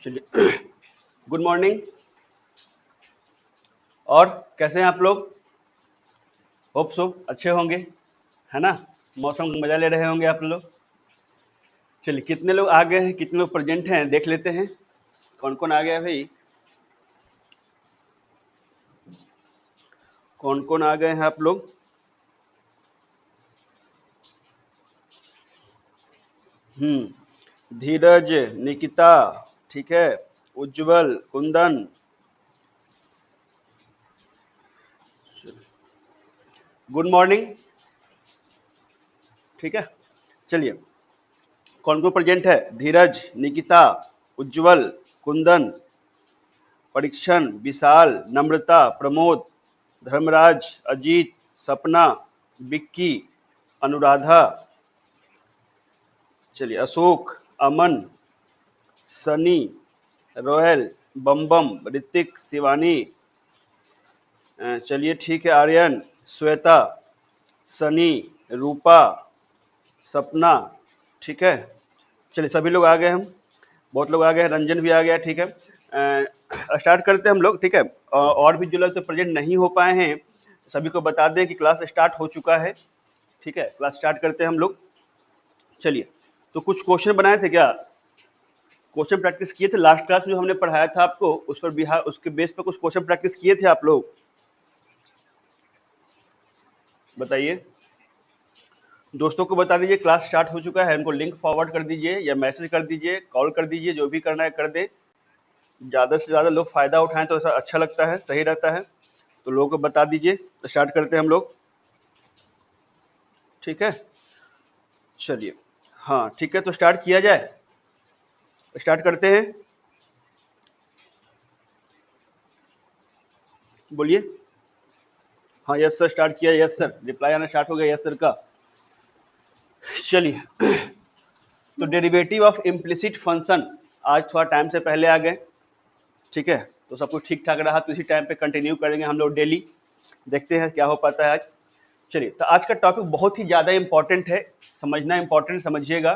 चलिए good morning. और कैसे हैं आप लोग? होप सो अच्छे होंगे, है ना। मौसम का मजा ले रहे होंगे आप लोग। चलिए कितने लोग आ गए हैं, कितने लोग प्रेजेंट हैं देख लेते हैं। कौन कौन आ गया भाई? कौन कौन आ गए हैं आप लोग? धीरज, निकिता, ठीक है, उज्जवल, कुंदन, गुड मॉर्निंग। ठीक है, चलिए कौन कौन प्रेजेंट है? धीरज, निकिता, उज्जवल, कुंदन, परीक्षण, विशाल, नम्रता, प्रमोद, धर्मराज, अजीत, सपना, विक्की, अनुराधा, चलिए अशोक, अमन, सनी, रोयल, बम, ऋतिक, शिवानी, चलिए ठीक है, आर्यन, श्वेता, सनी, रूपा, सपना, ठीक है। चलिए सभी लोग आ गए हम, बहुत लोग आ गए हैं, रंजन भी आ गया, ठीक है। स्टार्ट करते हैं हम लोग, ठीक है। और भी जो लोग तो प्रेजेंट नहीं हो पाए हैं सभी को बता दें कि क्लास स्टार्ट हो चुका है, ठीक है। क्लास स्टार्ट करते हैं हम लोग। चलिए, तो कुछ क्वेश्चन बनाए थे क्या? क्वेश्चन प्रैक्टिस किए थे लास्ट क्लास में जो हमने पढ़ाया था आपको, उस पर बिहार उसके बेस पर कुछ क्वेश्चन प्रैक्टिस किए थे आप लोग? बताइए, दोस्तों को बता दीजिए क्लास स्टार्ट हो चुका है, उनको लिंक फॉरवर्ड कर दीजिए या मैसेज कर दीजिए, कॉल कर दीजिए, जो भी करना है कर दे। ज़्यादा से ज़्यादा लोग फायदा उठाएं तो ऐसा अच्छा लगता है, सही रहता है। तो लोगों को बता दीजिए। तो स्टार्ट करते हैं हम लोग, ठीक है। चलिए, हाँ ठीक है, तो स्टार्ट किया जाए। स्टार्ट करते हैं, बोलिए। हाँ यस सर, स्टार्ट किया, यस सर, रिप्लाई आना स्टार्ट हो गया यस सर का। चलिए, तो डेरिवेटिव ऑफ इम्प्लिसिट फंक्शन, आज थोड़ा टाइम से पहले आ गए, ठीक है। तो सब कुछ ठीक ठाक रहा तो इसी टाइम पे कंटिन्यू करेंगे हम लोग डेली, देखते हैं क्या हो पाता है आज। चलिए, तो आज का टॉपिक बहुत ही ज़्यादा इंपॉर्टेंट है, समझना इंपॉर्टेंट, समझिएगा,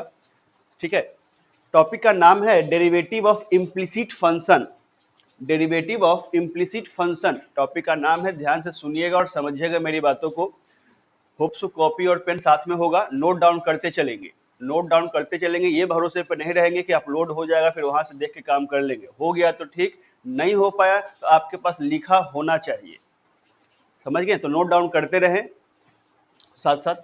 ठीक है। टॉपिक का नाम है derivative of implicit function. Derivative of implicit function topic का नाम है, ध्यान से सुनिएगा और समझिएगा मेरी बातों को। होप सो कॉपी और पेन साथ में होगा, नोट डाउन करते चलेंगे, नोट डाउन करते चलेंगे, ये भरोसे पर नहीं रहेंगे कि अपलोड हो जाएगा फिर वहां से देख के काम कर लेंगे। हो गया तो ठीक, नहीं हो पाया तो आपके पास लिखा होना चाहिए, समझ गए? तो नोट डाउन करते रहें साथ साथ।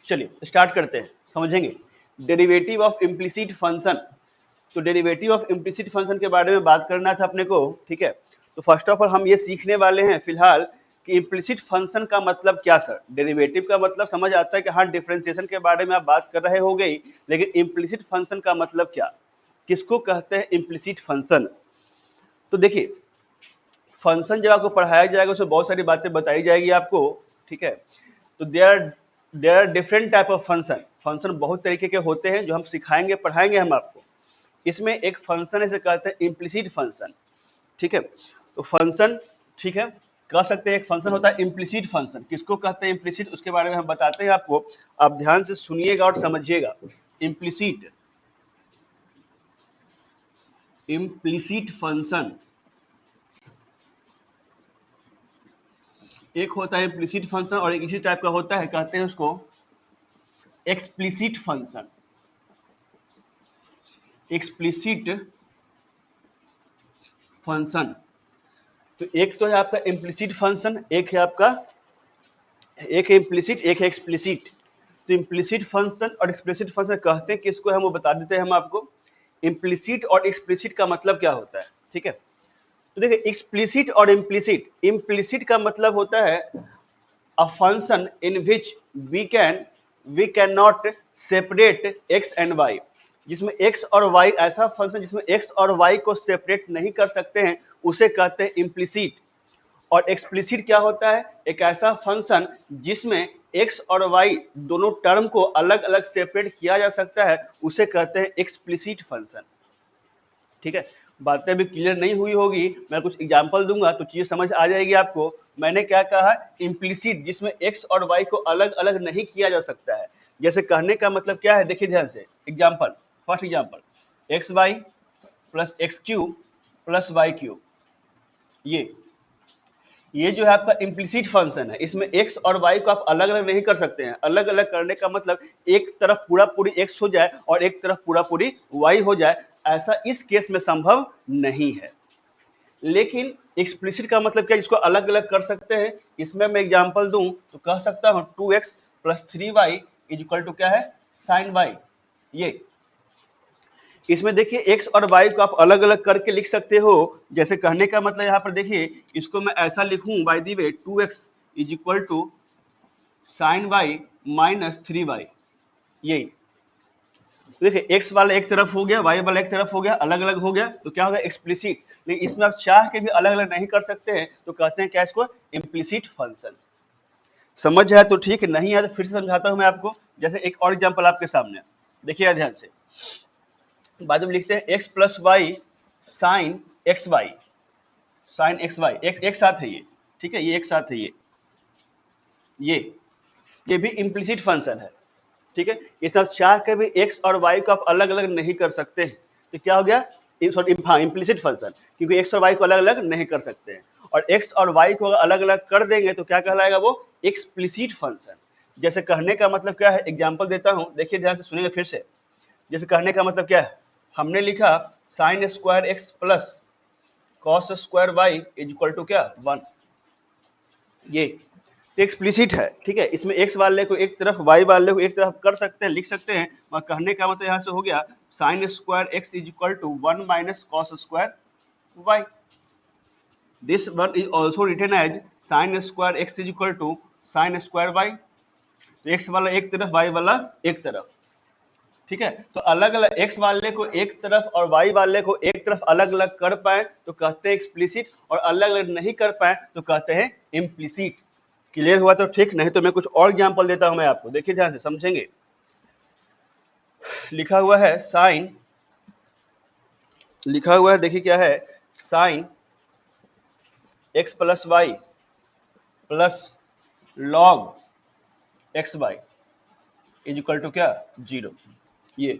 चलिए स्टार्ट करते हैं, समझेंगे डेरिवेटिव ऑफ इम्प्लिसिट फंक्शन। तो डेरिवेटिव ऑफ इम्प्लिसिट फंक्शन के बारे में बात करना था अपने को, ठीक है। तो फर्स्ट ऑफ ऑल हम ये सीखने वाले हैं फिलहाल कि इम्प्लिसिट फंक्शन का मतलब क्या सर। डेरिवेटिव का मतलब समझ आता है कि हाँ डिफरेंशिएशन के बारे में आप बात कर रहे हो गई, लेकिन इम्प्लिसिट फंक्शन का मतलब क्या, किसको कहते हैं इम्प्लिसिट फंक्शन? तो देखिए, फंक्शन जब आपको पढ़ाया जाएगा उसमें बहुत सारी बातें बताई जाएगी आपको, ठीक है। तो there are different type of function. Function बहुत तरीके के होते हैं जो हम सिखाएंगे पढ़ाएंगे हम आपको। इसमें एक फंक्शन है, इसे कहते हैं इम्प्लिसिट फंक्शन, ठीक है। तो फंक्शन, ठीक है, कह सकते हैं एक फंक्शन होता है इम्प्लिसिट फंक्शन। किसको कहते हैं इम्प्लिसिट, उसके बारे में हम बताते हैं आपको, आप ध्यान से सुनिएगा और समझिएगा। इम्प्लिसिट, इम्प्लिसिट फंक्शन एक होता है इम्प्लिसिट फंक्शन और एक इसी टाइप का होता है, कहते हैं उसको एक्सप्लिसिट फंक्शन। एक्सप्लिसिट फंक्शन, तो एक तो है आपका इम्प्लिसिट फंक्शन, एक है आपका, एक है इम्प्लिसिट एक है एक्सप्लिसिट। तो इम्प्लिसिट फंक्शन और एक्सप्लिसिट फंक्शन कहते हैं किसको है, वो बता देते हैं हम आपको। इम्प्लिसिट और एक्सप्लिसिट का मतलब क्या होता है, ठीक है। तो देखिए एक्सप्लिसिट और इम्प्लिसिट, इम्प्लिसिट का मतलब होता है a function in which we cannot separate x and y, जिसमें x और y, ऐसा फंक्शन जिसमें x और y को सेपरेट नहीं कर सकते हैं उसे कहते हैं इम्प्लिसिट। और एक्सप्लिसिट क्या होता है, एक ऐसा फंक्शन जिसमें x और y दोनों टर्म को अलग अलग सेपरेट किया जा सकता है उसे कहते हैं एक्सप्लिसिट फंक्शन, ठीक है। बातें अभी क्लियर नहीं हुई होगी, मैं कुछ एग्जांपल दूंगा तो चीजें समझ आ जाएगी आपको। मैंने क्या कहा, इम्प्लिसिट जिसमें x और y को अलग अलग नहीं किया जा सकता है। जैसे कहने का मतलब क्या है, देखिए ध्यान से, example, first example, X Y plus X cube plus Y cube. ये जो है आपका इम्प्लिसिट फंक्शन है, इसमें x और y को आप अलग अलग नहीं कर सकते हैं। अलग अलग करने का मतलब एक तरफ पूरा पूरी x हो जाए और एक तरफ पूरा पूरी y हो जाए, ऐसा इस केस में संभव नहीं है। लेकिन एक्सप्लिसिट का मतलब क्या, इसको अलग अलग कर सकते हैं। इसमें मैं एग्जांपल दूं तो कह सकता हूं 2x plus 3y is equal to क्या है, साइन y। ये इसमें देखिए x और y को आप अलग अलग करके लिख सकते हो। जैसे कहने का मतलब यहाँ पर देखिए, इसको मैं ऐसा लिखूं by the way 2x is equal to sine y minus 3y। यही देखिए x वाला एक तरफ हो गया, y वाला एक तरफ हो गया, अलग अलग हो गया तो क्या होगा, एक्सप्लिसिट। लेकिन इसमें आप चाह के भी अलग अलग नहीं कर सकते हैं तो कहते हैं क्या, इसको इम्प्लिसिट फंक्शन। समझ आया तो ठीक है, नहीं आया तो फिर से समझाता हूं मैं आपको। जैसे एक और एग्जाम्पल आपके सामने, देखिए ध्यान से। बाद में लिखते हैं x plus Y sine x Y. Sine x Y एक साथ है ये, ठीक है, ये एक साथ है ये भी इम्प्लिसिट फंक्शन है, ठीक है। ये सब चाह के भी x और y को आप अलग अलग नहीं कर सकते हैं, तो क्या हो गया, इम्प्लिसिट फंक्शन, क्योंकि x और y को अलग अलग नहीं कर सकते हैं। और x और y को अलग अलग कर देंगे तो क्या कहलाएगा, वो एक्सप्लिसिट फंक्शन। जैसे कहने का मतलब क्या है, एग्जाम्पल देता हूं, देखिए ध्यान से सुनिएगा फिर से। जैसे कहने का मतलब क्या है, हमने लिखा sine square x plus cos square Y is equal to क्या, 1। ये एक्सप्लिसिट है, ठीक है। इसमें x वाले को एक तरफ y वाले को एक तरफ कर सकते हैं, लिख सकते हैं। और कहने का मतलब यहाँ से हो गया sine square X is equal to 1 minus cos square Y. This one is also written as sine square X is equal to sine square Y. तो x वाला एक तरफ, y वाला एक तरफ, ठीक है। तो अलग अलग x वाले को एक तरफ और y वाले को एक तरफ अलग अलग कर पाए तो कहते हैं एक्सप्लिसिट, और अलग अलग नहीं कर पाए तो कहते हैं इम्प्लिसिट। क्लियर हुआ तो ठीक, नहीं तो मैं कुछ और एग्जांपल देता हूं मैं आपको, देखिए ध्यान से समझेंगे। लिखा हुआ है साइन, लिखा हुआ है देखिए क्या है, sine x plus Y plus log x Y is equal to क्या, 0। ये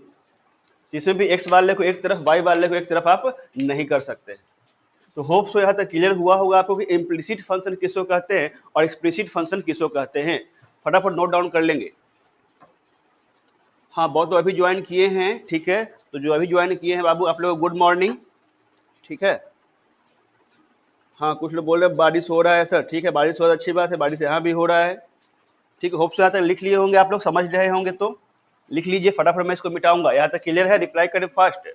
इसमें भी x वाले को एक तरफ, y वाले को एक तरफ आप नहीं कर सकते। तो होप सो यहाँ तक क्लियर हुआ होगा आपको कि इम्प्लिसिट फंक्शन किसको कहते हैं और एक्सप्लिसिट फंक्शन किसको कहते हैं। फटाफट नोट डाउन कर लेंगे। हाँ, बहुत तो अभी ज्वाइन किए हैं, ठीक है। तो जो अभी ज्वाइन किए हैं बाबू, आप लोग गुड मॉर्निंग, ठीक है। हाँ, कुछ लोग बोल रहे हैं बारिश हो रहा है सर, ठीक है, बारिश हो रहा है, अच्छी बात है, बारिश यहाँ भी हो रहा है, ठीक है। होप सो यहाँ तक लिख लिए होंगे आप लोग, समझ रहे होंगे तो लिख लीजिए फटाफट, मैं इसको मिटाऊंगा। यहाँ तक क्लियर है, रिप्लाई करें फास्ट।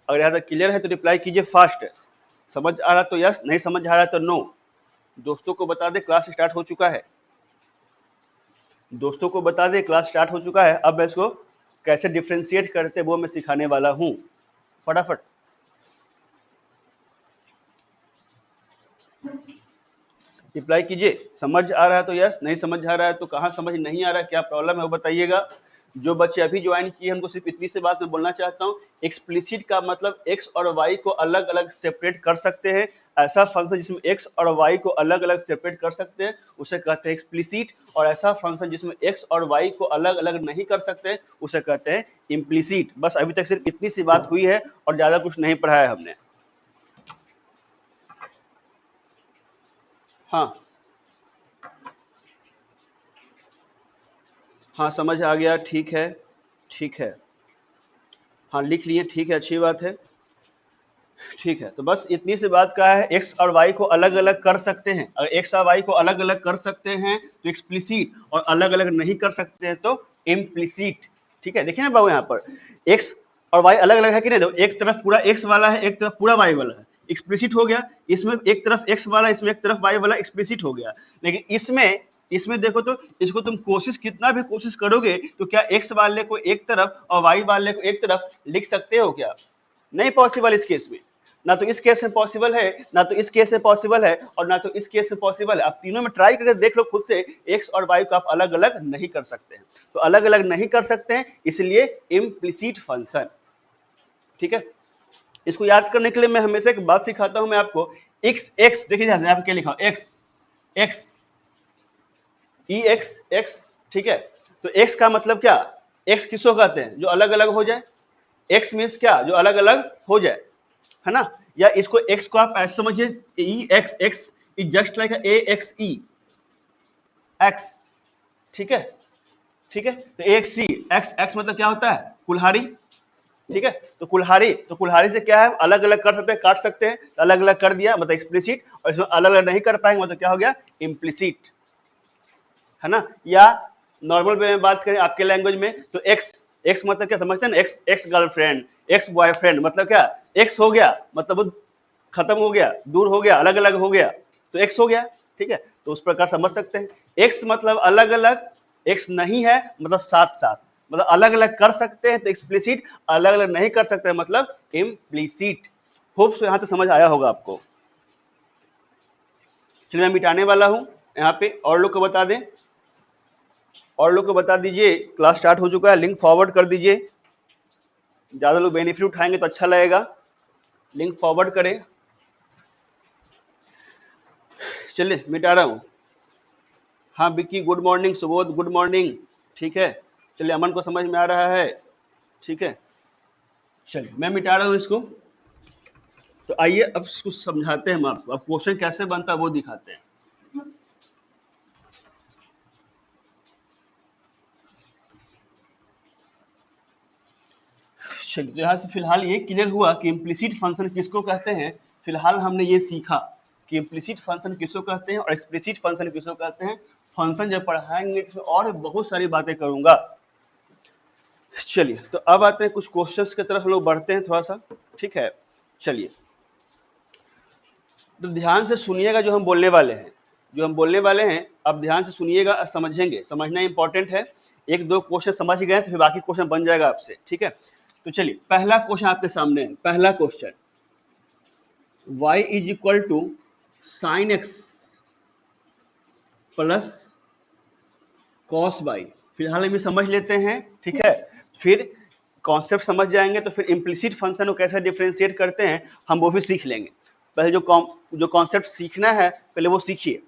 अगर यहाँ तक क्लियर है तो रिप्लाई कीजिए फास्ट। समझ आ रहा तो यस, नहीं समझ आ रहा तो नो। दोस्तों को बता दे क्लास स्टार्ट हो चुका है, दोस्तों को बता दे क्लास स्टार्ट हो चुका है। अब मैं इसको कैसे डिफ्रेंशिएट करते वो मैं सिखाने वाला हूं, फटाफट रिप्लाई कीजिए। समझ आ रहा है तो यस, नहीं समझ आ रहा है तो कहाँ समझ नहीं आ रहा है, क्या प्रॉब्लम है वो बताइएगा। जो बच्चे अभी ज्वाइन किए उनको सिर्फ इतनी सी बात मैं बोलना चाहता हूँ, एक्सप्लिसिट का मतलब x और y को अलग अलग सेपरेट कर सकते हैं। ऐसा फंक्शन जिसमें x और y को अलग अलग सेपरेट कर सकते हैं उसे कहते हैं एक्सप्लिसिट, और ऐसा फंक्शन जिसमें x और y को अलग अलग नहीं कर सकते उसे कहते हैं इम्प्लिसिट। बस अभी तक सिर्फ इतनी सी बात हुई है और ज्यादा कुछ नहीं पढ़ाया हमने। हाँ हाँ, समझ आ गया, ठीक है, ठीक है। हाँ, लिख लिए, ठीक है, अच्छी बात है, ठीक है। तो बस इतनी सी बात का है, x और y को अलग अलग कर सकते हैं। अगर x और y को अलग अलग कर सकते हैं तो एक्सप्लिसिट, और अलग अलग नहीं कर सकते हैं तो इम्प्लिसिट, ठीक है। देखिए ना बाबू, यहाँ पर x और y अलग अलग है कि नहीं, देखो एक तरफ पूरा x वाला है, एक तरफ पूरा y वाला है, एक्सप्लिसिट हो गया। इसमें एक तरफ x वाला, इसमें एक तरफ y वाला, एक्सप्लिसिट हो गया। लेकिन इसमें देखो तो इसको तुम कोशिश कितना भी कोशिश करोगे तो क्या x वाले को एक तरफ और y वाले को एक तरफ लिख सकते हो क्या, नहीं पॉसिबल। इस केस में ना तो इस केस में पॉसिबल है, ना तो इस केस में पॉसिबल है, और ना तो इस केस में पॉसिबल है। आप तीनों में ट्राई करके देख लो खुद से, x और y को आप अलग अलग नहीं कर सकते हैं। तो अलग अलग नहीं कर सकते हैं इसलिए इम्प्लिसिट फंक्शन, ठीक है। इसको याद करने के लिए मैं हमेशा एक बात सिखाता हूं मैं आपको, x देखिए यहाँ पे क्या लिखा, x x, ठीक है। तो x का मतलब क्या, x किसको कहते हैं, जो अलग अलग हो जाए। x मीन्स क्या, जो अलग अलग हो जाए, है ना, या इसको x को आप ऐसे समझिए, E X, X is just like a X E X, ठीक है, ठीक है। तो A X E X, X मतलब क्या होता है, कुल्हाड़ी, ठीक है। तो कुल्हाड़ी से क्या है, अलग अलग कर सकते हैं, काट सकते हैं, अलग अलग कर दिया मतलब एक्सप्लिसिट, और इसमें अलग अलग नहीं कर पाएंगे मतलब क्या हो गया, इम्प्लिसिट, है ना। या नॉर्मल वे में बात करें आपके लैंग्वेज में तो एक्स, एक्स मतलब क्या समझते हैं ना, x, ex girlfriend, ex boyfriend, मतलब क्या, एक्स हो गया मतलब वो खत्म हो गया, दूर हो गया, अलग अलग हो गया, तो एक्स हो गया, ठीक है। तो उस प्रकार समझ सकते हैं। एक्स मतलब अलग अलग, एक्स नहीं है मतलब साथ साथ, मतलब अलग अलग कर सकते हैं तो एक्सप्लिसिट, अलग अलग नहीं कर सकते मतलब इम्प्लिसिट। होप सो यहाँ तक समझ आया होगा आपको। चलिए मैं मिटाने वाला हूँ यहाँ पे, और लोग को बता दें, और लोग को बता दीजिए क्लास स्टार्ट हो चुका है, लिंक फॉरवर्ड कर दीजिए, ज्यादा लोग बेनिफिट उठाएंगे तो अच्छा लगेगा, लिंक फॉरवर्ड करें। चलिए मिटा रहा हूँ। हाँ Vicky good morning, Subodh good morning, ठीक है। चलिए अमन को समझ में आ रहा है, ठीक है। चलिए मैं मिटा रहा हूँ इसको। तो आइए अब इसको समझाते हैं हम आपको, अब क्वेश्चन कैसे बनता है वो दिखाते हैं। चलिए तो यहाँ से फिलहाल ये क्लियर हुआ कि इम्प्लिसिट फंक्शन किसको कहते हैं। फिलहाल हमने ये सीखा कि इम्प्लिसिट फंक्शन किसको कहते हैं और एक्सप्लिसिट फंक्शन किसको कहते हैं। फंक्शन जब पढ़ाएंगे इसमें और बहुत सारी बातें करूंगा। चलिए तो अब आते हैं कुछ क्वेश्चंस की तरफ, हम लोग बढ़ते हैं थोड़ा सा, ठीक है। चलिए तो ध्यान से सुनिएगा जो हम बोलने वाले हैं, जो हम बोलने वाले हैं अब ध्यान से सुनिएगा, समझेंगे, समझना इंपॉर्टेंट है। एक दो क्वेश्चन समझ गए तो फिर बाकी क्वेश्चन बन जाएगा आपसे, ठीक है। तो चलिए पहला क्वेश्चन आपके सामने है, पहला question, y is equal to sine x plus cos Y. फिलहाल हम ये समझ लेते हैं, ठीक है। फिर कॉन्सेप्ट समझ जाएंगे तो फिर इम्प्लिसिट फंक्शन को कैसे डिफरेंशिएट करते हैं हम वो भी सीख लेंगे। पहले जो कॉन्सेप्ट सीखना है पहले वो सीखिए।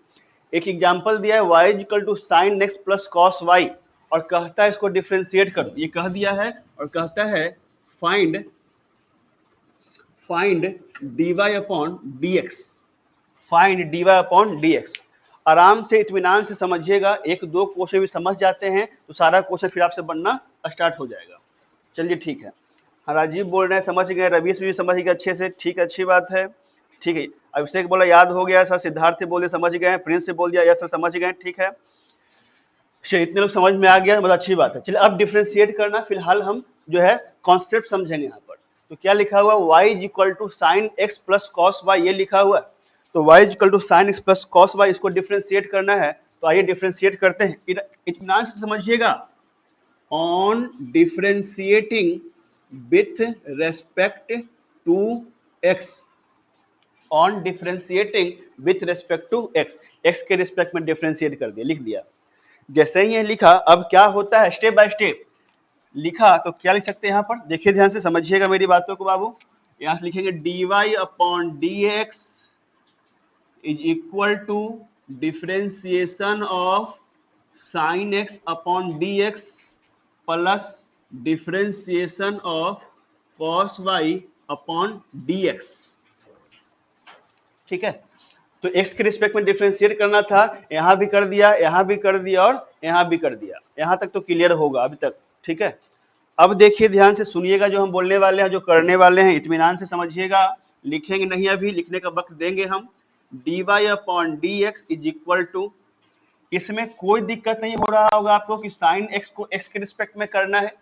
एक एग्जांपल दिया है y equal to sine x plus cos Y, और कहता है इसको डिफरेंशिएट करो, ये कह दिया है, और कहता है find find dy upon dx, find dy upon dx। आराम से इत्मीनान से समझिएगा, एक दो क्वेश्चन भी समझ जाते हैं तो सारा क्वेश्चन फिर आपसे बनना स्टार्ट हो जाएगा। चलिए ठीक है। हाँ राजीव बोल रहे हैं समझ गए, रवीश भी समझ गए अच्छे से, ठीक है, अच्छी बात है, ठीक है। अभिषेक बोला याद हो गया सर, सिद्धार्थ बोले समझ गए, प्रिंस से बोल दिया यस सर समझ गए, ठीक है। चलिए इतने लोग समझ में आ गया, मतलब अच्छी बात है। चलिए अब डिफरेंशिएट करना, फिलहाल हम जो है कॉन्सेप्ट समझेंगे यहाँ पर। तो क्या लिखा हुआ, y is equal to sine x plus cos Y, ये लिखा हुआ है। तो y is equal to sine x plus cos Y, इसको डिफरेंशिएट करना है, तो आइए डिफरेंशिएट करते हैं। इतना से समझिएगा, on differentiating with respect to X, on differentiating with respect to X, X के रिस्पेक्ट में डिफरेंशिएट कर दिया, लिख दिया। जैसे ही ये लिखा, अब क्या होता है, स्टेप बाय स्टेप लिखा तो क्या लिख सकते हैं यहाँ पर, देखिए ध्यान से समझिएगा मेरी बातों को बाबू। यहाँ से लिखेंगे dy upon dx is equal to differentiation of sine X upon dx plus differentiation of cos Y upon dx, ठीक है। तो x के रिस्पेक्ट में डिफरेंशिएट करना था, यहाँ भी कर दिया, यहाँ भी कर दिया, और यहाँ भी कर दिया। यहाँ तक तो क्लियर होगा अभी तक, ठीक है। अब देखिए ध्यान से सुनिएगा, जो हम बोलने वाले हैं, जो करने वाले हैं, इत्मीनान से समझिएगा, लिखेंगे नहीं अभी, लिखने का वक्त देंगे हम। dy upon dx is equal to, इसमें कोई दिक्कत नहीं हो रहा होगा आपको कि साइन x को x के रिस्पेक्ट में करना है,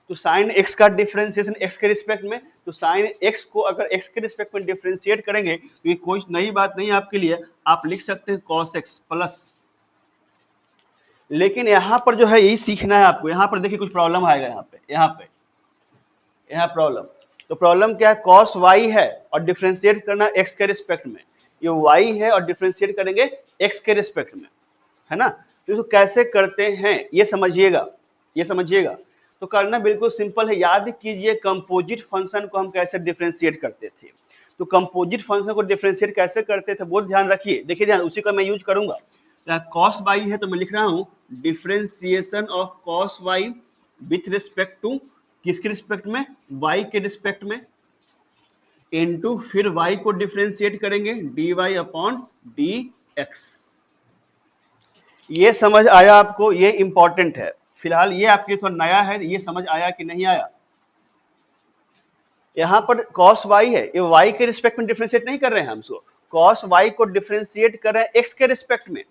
तो साइन x का डिफरेंशिएशन x के रिस्पेक्ट में, तो साइन x को अगर x के रिस्पेक्ट में डिफरेंशिएट करेंगे तो ये कोई नई बात नहीं है आपके लिए, आप लिख सकते हैं cos x प्लस। लेकिन यहाँ पर जो है यही सीखना है आपको, यहाँ पर देखिए कुछ प्रॉब्लम आएगा, यहाँ प्रॉब्लम, तो प्रॉब्लम क्या है, cos y है और डिफरेंशिएट करना x के रिस्पेक्ट में, ये y है और डिफरेंशिएट करेंगे x के रिस्पेक्ट में, है ना। तो इसको कैसे करते हैं ये समझिएगा, ये समझिएगा। तो करना बिल्कुल सिंपल है, याद कीजिए कंपोजिट फंक्शन को हम कैसे डिफरेंशिएट करते थे। तो कंपोजिट फंक्शन को डिफरेंशिएट कैसे करते थे बहुत ध्यान रखिए, देखिए ध्यान, उसी का मैं यूज करूंगा। cos y है तो मैं लिख रहा हूं differentiation of cos y with respect to, किसके रिस्पेक्ट में, y के रिस्पेक्ट में। इनटू फिर y को डिफरेंशिएट करेंगे dy अपॉन dx। ये समझ आया आपको? ये इंपॉर्टेंट है। फिलहाल ये आपके थोड़ा नया है, ये समझ आया कि नहीं आया? यहां पर cos y है, ये y के रिस्पेक्ट में डिफरेंशिएट नहीं कर रहे हैं हम इसको, cos y को डिफरेंशिएट कर रहे हैं x के रिस्पेक्ट में।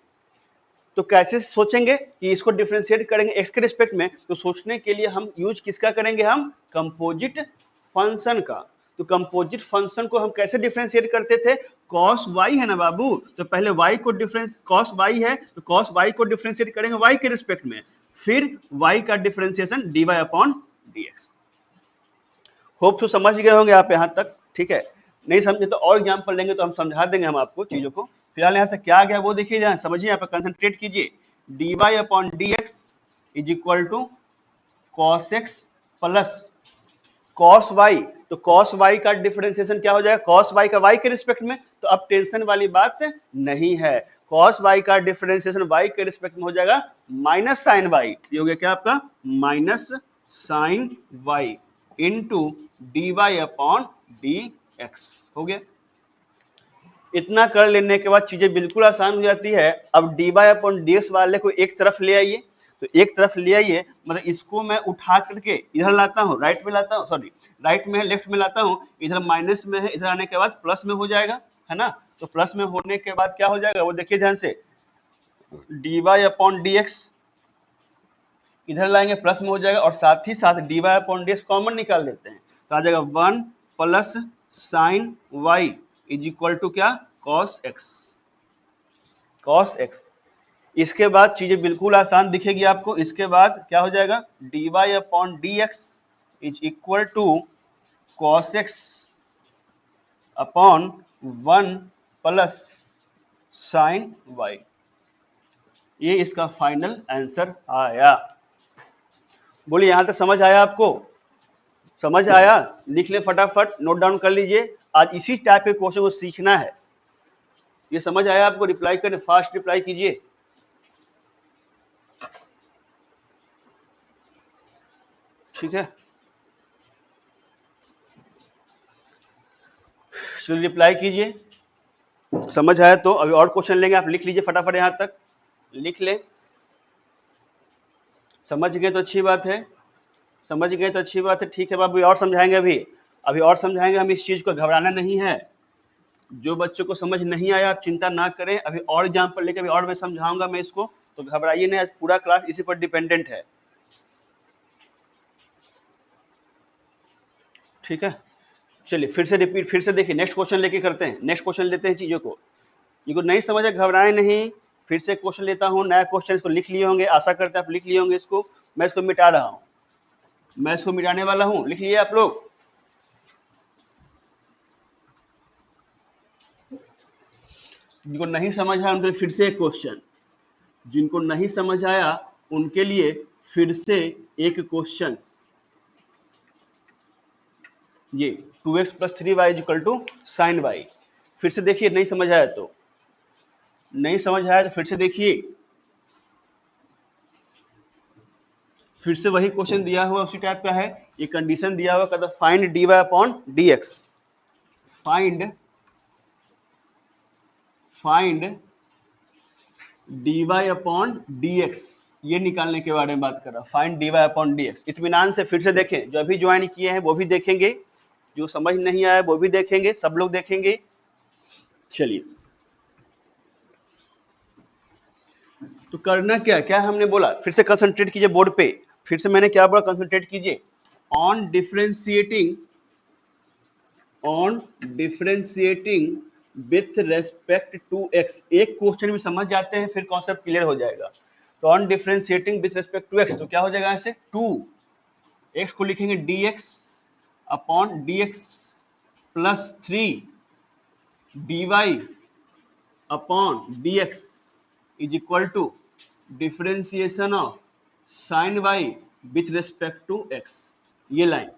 तो कैसे सोचेंगे कि इसको डिफरेंशिएट करेंगे x के रिस्पेक्ट में? तो सोचने के लिए हम यूज किसका करेंगे? हम कंपोजिट फंक्शन का। तो कंपोजिट फंक्शन को हम कैसे डिफरेंशिएट करते थे? cos y है ना बाबू, तो पहले y को cos y है तो cos y को डिफरेंशिएट करेंगे y के रिस्पेक्ट में, फिर y का differentiation dy upon dx। Hope तो समझ गए होंगे आप यहाँ तक, ठीक है? नहीं समझे तो और एग्जाम्पल लेंगे तो हम समझा देंगे हम आपको चीजों को। फिलहाल यहाँ से क्या आ गया वो देखिए, जहाँ समझिए, यहाँ पे कंसंट्रेट कीजिए। dy upon dx is equal to cos x plus cos y। तो cos y का डिफरेंशिएशन क्या हो जाएगा? cos y का y के रिस्पेक्ट में, तो अब टेंशन वाली बात नहीं है। cos y का डिफरेंशिएशन y के रिस्पेक्ट में हो जाएगा माइनस साइन y। ये हो गया क्या आपका? Minus sine y into D Y upon D X. हो गया। इतना कर लेने के बाद चीजें बिल्कुल आसान हो जाती है। अब d Y upon D x वाले को एक तरफ ले आइए, तो एक तरफ ले आइए मतलब इसको मैं उठा करके इधर लाता हूँ, राइट में लाता हूँ, सॉरी राइट में है लेफ्ट में लाता हूँ, इधर माइनस में है, इधर आने के बाद प्लस में हो जाएगा, है ना? तो प्लस में होने के बाद क्या हो जाएगा वो देखिए ध्यान से, d Y upon D x इधर लाएंगे प्लस में हो जाएगा, और साथ ही साथ D Y upon D x common निकाल लेते हैं तो आ जाएगा 1 plus sine Y is equal to क्या? Cos X. Cos X. इसके बाद चीजें बिल्कुल आसान दिखेगी आपको। इसके बाद क्या हो जाएगा? D Y upon D x is equal to cos x upon 1 plus sine y. ये इसका फाइनल आंसर आया। बोलिए यहां तक समझ आया आपको? समझ आया? लिख ले फटाफट, नोट डाउन कर लीजिए। आज इसी टाइप के क्वेश्चन को सीखना है। ये समझ आया आपको? रिप्लाई करें, फास्ट रिप्लाई कीजिए। ठीक है, चलिए रिप्लाई कीजिए। समझ आया तो अभी और क्वेश्चन लेंगे, आप लिख लीजिए फटाफट, यहां तक लिख ले। समझ गए तो अच्छी बात है, समझ गए तो अच्छी बात है। ठीक है बाबू, और समझाएंगे अभी और समझाएंगे हम। इस चीज को घबराना नहीं है। जो बच्चों को समझ नहीं आया आप चिंता ना करें, अभी और एग्जाम्पल लेके अभी और मैं समझाऊंगा मैं इसको, तो घबराइए नहीं। आज पूरा क्लास इसी पर डिपेंडेंट है। ठीक है, चलिए फिर से रिपीट, फिर से देखिए, नेक्स्ट क्वेश्चन लेके करते हैं, नेक्स्ट क्वेश्चन लेते हैं। चीजों को इनको नहीं समझा घबराए नहीं, फिर से क्वेश्चन लेता हूँ, नया क्वेश्चन। इसको लिख लिए होंगे, आशा करते हैं आप लिख लिए होंगे इसको। मैं इसको मिटा रहा हूँ, मैं इसको मिटाने वाला हूँ, लिख लिए आप लोग? जिनको नहीं समझ आया उनके लिए फिर से एक क्वेश्चन, जिनको नहीं समझ आया उनके लिए फिर से एक क्वेश्चन। ये 2x plus 3y equal to sine y. फिर से देखिए, नहीं समझ आया तो, नहीं समझ आया तो फिर से देखिए। फिर से वही क्वेश्चन दिया हुआ उसी टाइप का है। ये कंडीशन दिया हुआ कहता find dy upon dx। Find dy upon dx, ये निकालने के बारे में बात कर रहा हूं। Find dy upon dx। इत्मीनान से फिर से देखें, जो अभी ज्वाइन किए हैं वो भी देखेंगे, जो समझ नहीं आया वो भी देखेंगे, सब लोग देखेंगे। चलिए, तो करना क्या क्या हमने बोला, फिर से कंसंट्रेट कीजिए बोर्ड पे। फिर से मैंने क्या बोला? कंसंट्रेट कीजिए on differentiating with respect to x. एक क्वेश्चन में समझ जाते हैं फिर कॉन्सेप्ट क्लियर हो जाएगा। तो on differentiating with respect to x, तो क्या हो जाएगा ऐसे? 2x को लिखेंगे dx upon dx plus 3 dy upon dx is equal to differentiation of sine y with respect to x। ये लाइन,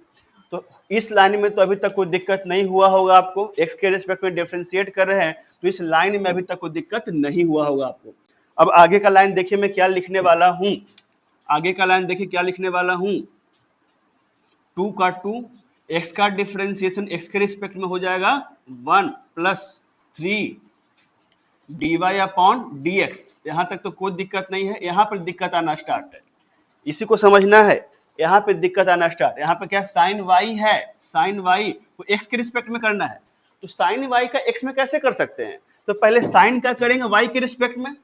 तो इस लाइन में तो अभी तक कोई दिक्कत नहीं हुआ होगा आपको। x के रेस्पेक्ट में डिफरेंशिएट कर रहे हैं तो इस लाइन में अभी तक कोई दिक्कत नहीं हुआ होगा आपको। अब आगे का लाइन देखिए मैं क्या लिखने वाला हूं। आगे का लाइन देखिए क्या लिखने वाला हूं। 2 का 2, x का डिफरेंशिएशन x के रिस्पेक्ट में हो जाएगा 1 प्लस 3 dy अपॉन dx। यहां तक तो कोई दिक्कत नहीं है, यहां पर दिक्कत आना स्टार्ट है, इसी को समझना है। यहाँ पे दिक्कत आना स्टार्ट, यहाँ पे क्या साइन y है, साइन y को x के रिस्पेक्ट में करना है, तो साइन y का x में कैसे कर सकते हैं? तो पहले साइन का करेंगे y के रिस्पेक्ट में,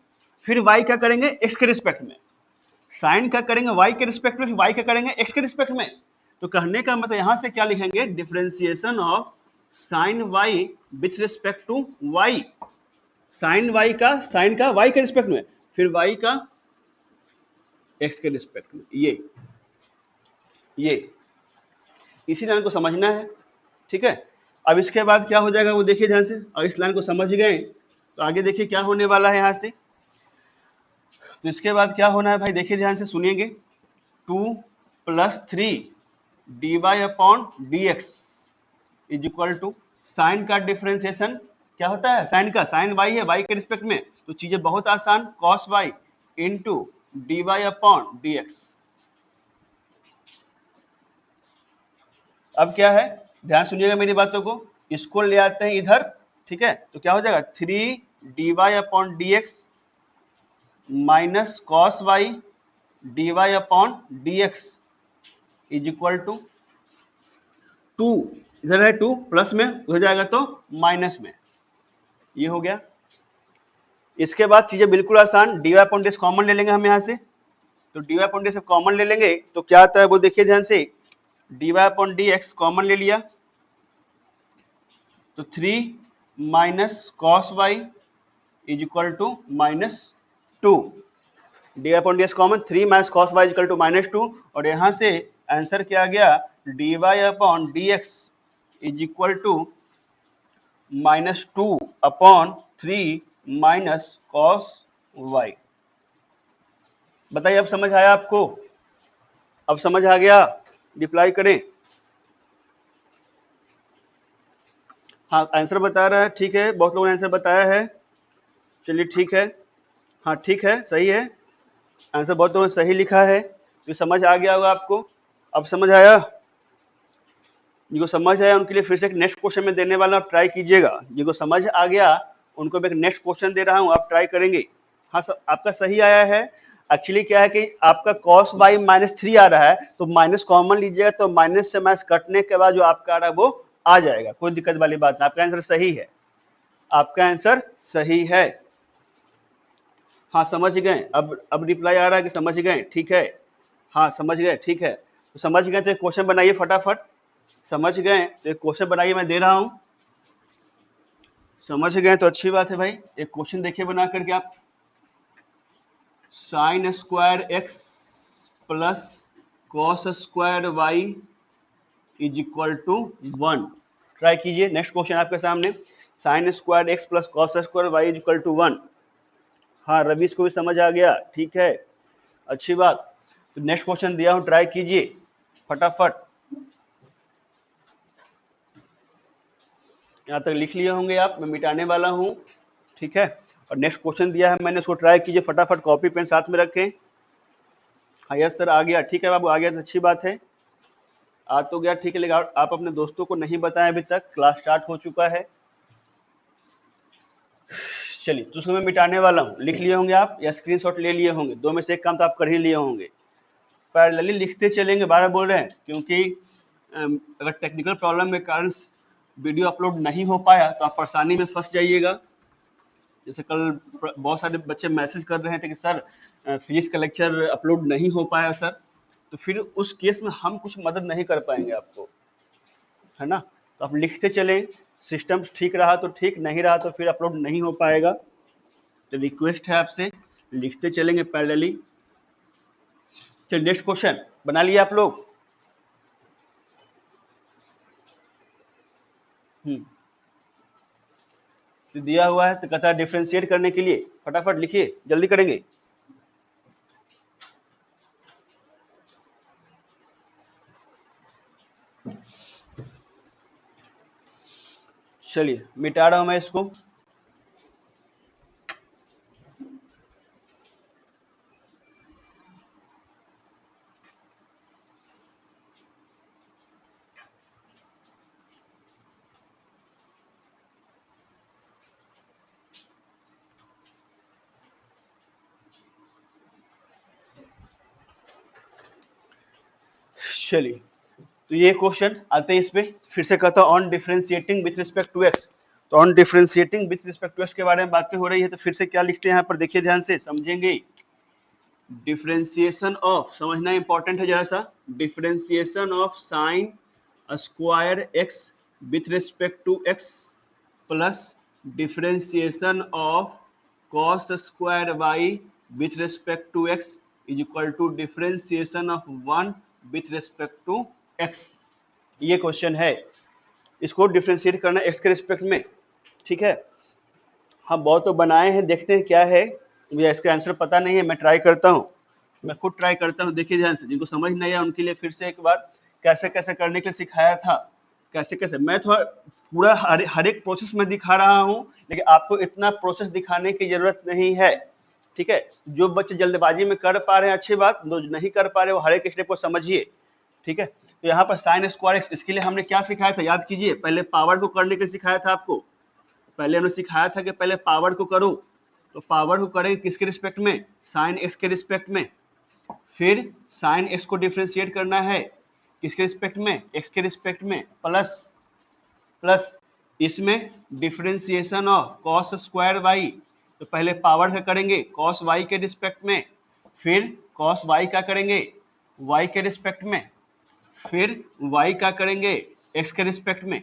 फिर y का करेंगे x के रिस्पेक्ट में, साइन का करेंगे y के रिस्पेक्ट में, फिर y का करेंगे x के रिस्पेक्ट में। तो कहने का मतलब यहां से क्या लिखेंगे, differentiation of sine y with respect to y, sine y का, साइन का y के रिस्पेक्ट में, फिर y का x के रिस्पेक्ट में, ये इसी लाइन को समझना है, ठीक है। अब इसके बाद क्या हो जाएगा वो देखिए ध्यान से, और इस लाइन को समझ गए तो आगे देखिए क्या होने वाला है यहाँ से। तो इसके बाद क्या होना है भाई, देखिए ध्यान से सुनिएगे, 2 plus 3 dy upon dx is equal to sine का डिफरेंशिएशन क्या होता है, साइन का, साइन y है y के रिस्पेक्ट में, तो चीजें बहुत आसान, cos y into dy upon dx। अब क्या है, ध्यान सुनिएगा मेरी बातों को, इसको ले आते हैं इधर, ठीक है, तो क्या हो जाएगा 3 dy upon dx minus cos y dy upon dx is equal to 2, इधर है 2 प्लस में हो जाएगा तो माइनस में, ये हो गया। इसके बाद चीजें बिल्कुल आसान, dy अपॉन dx कॉमन ले लेंगे हम यहाँ से, तो dy अपॉन dx कॉमन ले लेंगे तो क्या आता है वो देखिए ध्यान से, dy अपॉन dx कॉमन ले लिया तो 3 minus cos y is equal to -2, d upon d s common, 3 minus cos y equal to -2, और यहाँ से आंसर क्या आ गया, d Y upon D x is equal to -2 upon 3 minus cos y. बताइए अब समझ आया आपको, अब समझ आ गया, रिप्लाई करें। हाँ आंसर बता रहा है, ठीक है, बहुत लोगों ने आंसर बताया है, चलिए ठीक है, हाँ ठीक है, सही है, आंसर बहुत लोगों ने सही लिखा है, तो समझ आ गया होगा आपको। अब समझ आया, जिनको समझ आया उनके लिए फिर से एक नेक्स्ट क्वेश्चन में देने वाला, आप ट्राई कीजिएगा, जिनको समझ आ गया उनको मैं एक नेक्स्ट क्वेश्चन दे रहा हूँ, आप ट्राई करेंगे। हाँ सर आपका सही आया है, एक्चुअली क्या है कि आपका cos बाई -3 आ रहा है, तो माइनस कॉमन लीजिएगा तो माइनस से माइनस कटने के बाद जो आपका आ रहा है वो आ जाएगा, कोई दिक्कत वाली बात नहीं, आपका आंसर सही है, आपका आंसर सही है। हाँ समझ गए, अब रिप्लाई आ रहा है कि समझ गए, ठीक है, हाँ समझ गए, ठीक है, तो समझ गए तो एक क्वेश्चन बनाइए फटाफट, समझ गए तो एक क्वेश्चन बनाइए, मैं दे रहा हूं, समझ गए तो अच्छी बात है भाई, एक क्वेश्चन देखिए बना करके आप, sine square x plus cos square Y is equal to 1, try कीजिए, नेक्स्ट क्वेश्चन आपके सामने, sine square x plus cos square Y is equal to 1। हाँ रवीश को भी समझ आ गया, ठीक है, अच्छी बात, तो नेक्स्ट क्वेश्चन दिया हूं, ट्राई कीजिए फटाफट, यहाँ तक लिख लिए होंगे आप, मैं मिटाने वाला हूँ, ठीक है, और नेक्स्ट क्वेश्चन दिया है मैंने, उसको ट्राई कीजिए फटाफट, कॉपी पेन साथ में रखें। हाँ यस सर आ गया, ठीक है बाबू आ गया तो अच्छी बात है, आ तो गया, ठीक है, लेकिन आप अपने दोस्तों को नहीं बताएं अभी तक, क्लास स्टार्ट हो चुका है। चलिए तो उसको मैं मिटाने वाला हूँ, लिख लिए होंगे आप या स्क्रीनशॉट ले लिए होंगे, दो में से एक काम तो आप कर ही लिए होंगे, पैरेलली लिखते चलेंगे, 12 बोल रहे हैं, क्योंकि अगर टेक्निकल प्रॉब्लम के कारण वीडियो अपलोड नहीं हो पाया तो आप परेशानी में फंस जाइएगा। जैसे कल बहुत सारे बच्चे मैसेज कर रहे थे कि सर फिजिक्स का लेक्चर अपलोड नहीं हो पाया सर, तो फिर उस केस में हम कुछ मदद नहीं कर पाएंगे आपको, है ना, तो आप लिखते चलें, सिस्टम ठीक रहा तो ठीक, नहीं रहा तो फिर अपलोड नहीं हो पाएगा, तो रिक्वेस्ट है आपसे, लिखते चलेंगे पैरेलली। चलिए नेक्स्ट क्वेश्चन बना लिया आप लोग, तो दिया हुआ है तो कहता है डिफरेंशिएट करने के लिए, फटाफट लिखिए, जल्दी करेंगे। चलिए मिटा रहा हूं मैं इसको, चलिए, तो ये क्वेश्चन आते हैं इस पे, फिर से कहता हूँ on differentiating with respect to x. तो on differentiating with respect to X के बारे में बातें हो रही है, तो फिर से क्या लिखते हैं यहाँ पर, देखिए ध्यान से समझेंगे। डिफरेंशिएशन ऑफ, समझना इंपॉर्टेंट है जरा सा, differentiation of sine square x with respect to x plus differentiation of cos square y with respect to x is equal to differentiation of 1 with respect to x. ये question है, इसको differentiate करना x के respect में, ठीक है। हम बहुत तो बनाए हैं, देखते हैं क्या है, मुझे इसका आंसर पता नहीं है, मैं ट्राई करता हूँ, मैं खुद ट्राई करता हूँ। देखिए ध्यान से, जिनको समझ नहीं आया उनके लिए फिर से एक बार कैसे कैसे करने के लिए सिखाया था, कैसे कैसे, मैं थोड़ा पूरा हर एक प्रोसेस में दिखा रहा हूँ, लेकिन आपको इतना प्रोसेस दिखाने की जरूरत नहीं है, ठीक है। जो बच्चे जल्दबाजी में कर पा रहे हैं अच्छी बात, जो नहीं कर पा रहे वो हर एक स्टेप को समझिए, ठीक है। तो यहाँ पर साइन स्क्वायर एक्स, इसके लिए हमने क्या सिखाया था, याद कीजिए, पहले पावर को करने के लिए सिखाया था आपको, पहले हमने सिखाया था कि पहले पावर को करो, तो पावर को करेंगे किसके रिस्पेक्ट में, साइन एक्स के रिस्पेक्ट में, फिर साइन एक्स को डिफरेंशिएट करना है किसके रिस्पेक्ट में, एक्स के रिस्पेक्ट में, प्लस प्लस इसमें differentiation of cos square Y, तो पहले पावर का करेंगे कॉस वाई के रिस्पेक्ट में, फिर कॉस वाई का करेंगे वाई के रिस्पेक्ट में, फिर वाई का करेंगे एक्स के रिस्पेक्ट में,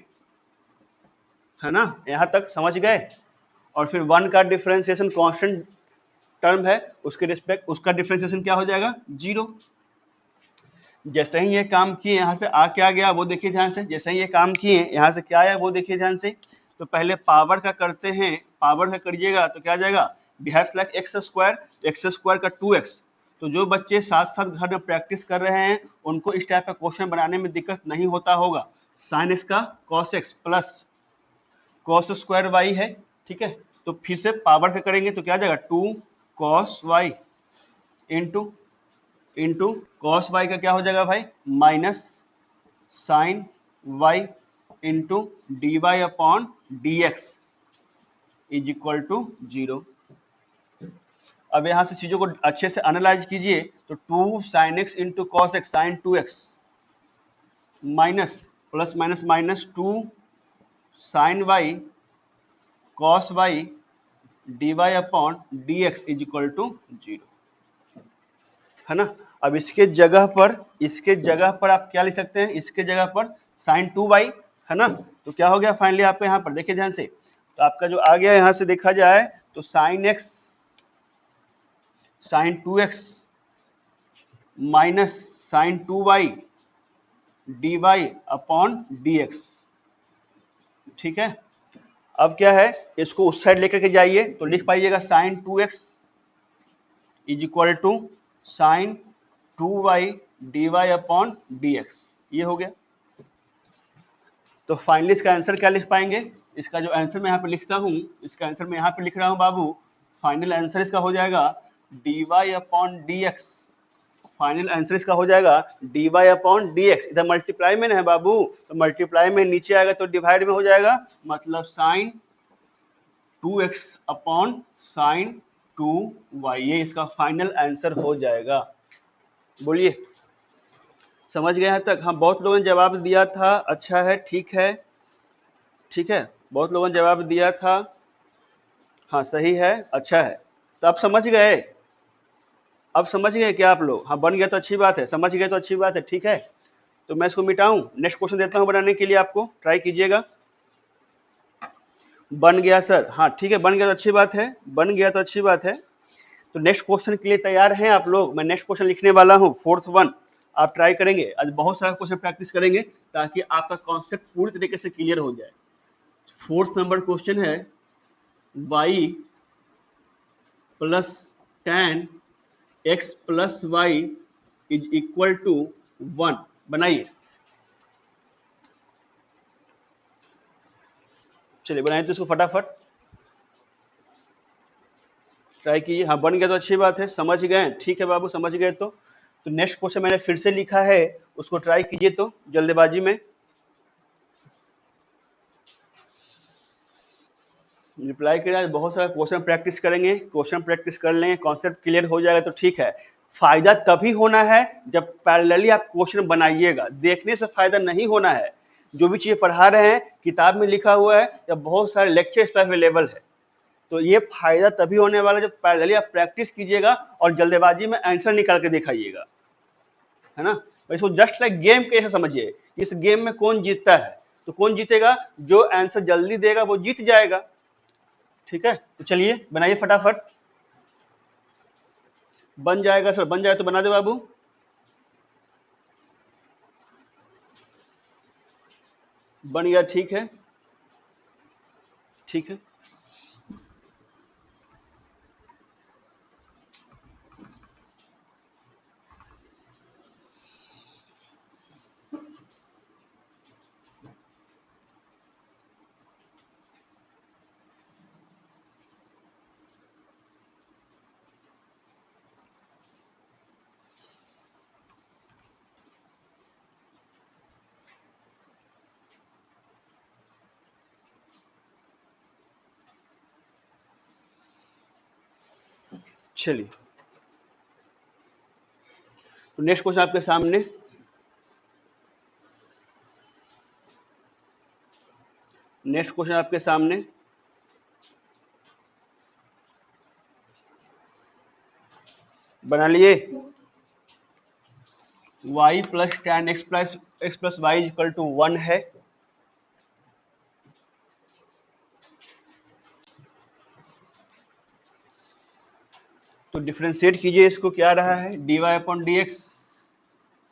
है ना, यहां तक समझ गए। और फिर 1 का डिफरेंशिएशन कांस्टेंट टर्म है, उसके रिस्पेक्ट उसका डिफरेंशिएशन क्या हो जाएगा, 0। जैसे ही ये काम किए यहाँ से आ क्या गया वो देखिए ध्यान से, जैसे ही ये काम किए यहाँ से क्या आया वो देखिए ध्यान से। तो पहले पावर का करते हैं, पावर का करिएगा तो क्या आ जाएगा, बिहेव्स लाइक एक्स स्क्वायर का 2x। तो जो बच्चे साथ साथ घर में प्रैक्टिस कर रहे हैं उनको इस टाइप का क्वेश्चन बनाने में दिक्कत नहीं होता होगा। साइन एक्स का cos x plus cos square y है, ठीक है। तो फिर से पावर का करेंगे तो क्या आ जाएगा, 2 cos y into cos y का क्या हो जाएगा भाई, minus sine y into D Y upon D x is equal to 0। अब यहां से चीजों को अच्छे से एनालाइज कीजिए, तो 2 sine x into cos x sine 2x minus plus minus minus 2 sine y cos y d Y upon D x is equal to 0, है ना। अब इसके जगह पर आप क्या लिख सकते हैं, इसके जगह पर साइन 2y, है ना। तो क्या हो गया फाइनली आपको यहाँ पर देखिए ध्यान से, तो आपका जो आ गया यहाँ से देखा जाए तो sine x sine 2x minus sine 2y D Y upon D x, ठीक है। अब क्या है, इसको उस साइड लेकर के जाइए तो लिख पाइएगा sine 2x is equal to sine 2y D Y upon D x, ये हो गया। तो फाइनली इसका आंसर क्या लिख पाएंगे, इसका जो आंसर मैं यहाँ पे लिखता हूँ, इसका आंसर मैं यहाँ पे लिख रहा हूँ बाबू, फाइनल आंसर इसका हो जाएगा d Y upon D x, final answer इसका हो जाएगा d Y upon D x. इधर मल्टीप्लाई में है बाबू, तो मल्टीप्लाई में नीचे आएगा तो डिवाइड में हो जाएगा, मतलब sign 2x upon sine 2y, ये इसका फाइनल आंसर हो जाएगा। बोलिए समझ गए यहाँ तक, हाँ बहुत लोगों ने जवाब दिया था, अच्छा है, ठीक है, ठीक है, बहुत लोगों ने जवाब दिया था, हाँ सही है, अच्छा है। तो आप समझ गए, अब समझ गए क्या आप लोग, हाँ बन गया तो अच्छी बात है, समझ गए तो अच्छी बात है, ठीक है। तो मैं इसको मिटाऊं, नेक्स्ट क्वेश्चन देता हूं बनाने के लिए, आपको ट्राई कीजिएगा। बन गया सर, हाँ ठीक है, बन गया तो अच्छी बात है, बन गया तो अच्छी बात है। तो नेक्स्ट क्वेश्चन के लिए तैयार हैं आप लोग, मैं नेक्स्ट क्वेश्चन लिखने वाला हूँ, 4th वन, आप ट्राई करेंगे, आज बहुत सारा क्वेश्चन प्रैक्टिस करेंगे ताकि आपका कॉन्सेप्ट पूरी तरीके से क्लियर हो जाए। 4th नंबर क्वेश्चन है, y plus tan x plus y is equal to 1, बनाइए, चलिए बनाइए तो इसको फटाफट ट्राई कीजिए। हाँ बन गया तो अच्छी बात है, समझ गए, ठीक है बाबू, समझ गए तो नेक्स्ट क्वेश्चन मैंने फिर से लिखा है, उसको ट्राई कीजिए तो जल्दबाजी में। रिप्लाई किया, बहुत सारा क्वेश्चन प्रैक्टिस करेंगे, क्वेश्चन प्रैक्टिस कर लेंगे, कॉन्सेप्ट क्लियर हो जाएगा तो ठीक है। फायदा तभी होना है जब पैरेलली आप क्वेश्चन बनाइएगा, देखने से फायदा नहीं होना है। जो भी चीजें पढ़ा रहे हैं किताब में लिखा हुआ है या बहुत सारे लेक्चर्स अवेलेबल है, तो ये फायदा तभी होने वाला जब पैरेलली आप प्रैक्टिस कीजिएगा और जल्दबाजी में आंसर निकाल के दिखाइएगा, है ना। इसको जस्ट लाइक गेम कैसे समझिए, इस गेम में कौन जीतता है, तो कौन जीतेगा, जो आंसर जल्दी देगा वो जीत जाएगा। ठीक है, तो चलिए बनाइए फटाफट। बन जाएगा सर, बन जाए तो बना दे बाबू। बन गया, ठीक है, ठीक है। चलिए, तो नेक्स्ट क्वेश्चन आपके सामने। नेक्स्ट क्वेश्चन आपके सामने, बना लिए। y plus tan x plus y equal to 1 है। तो डिफरेंशिएट कीजिए इसको, क्या रहा है, dy upon D x,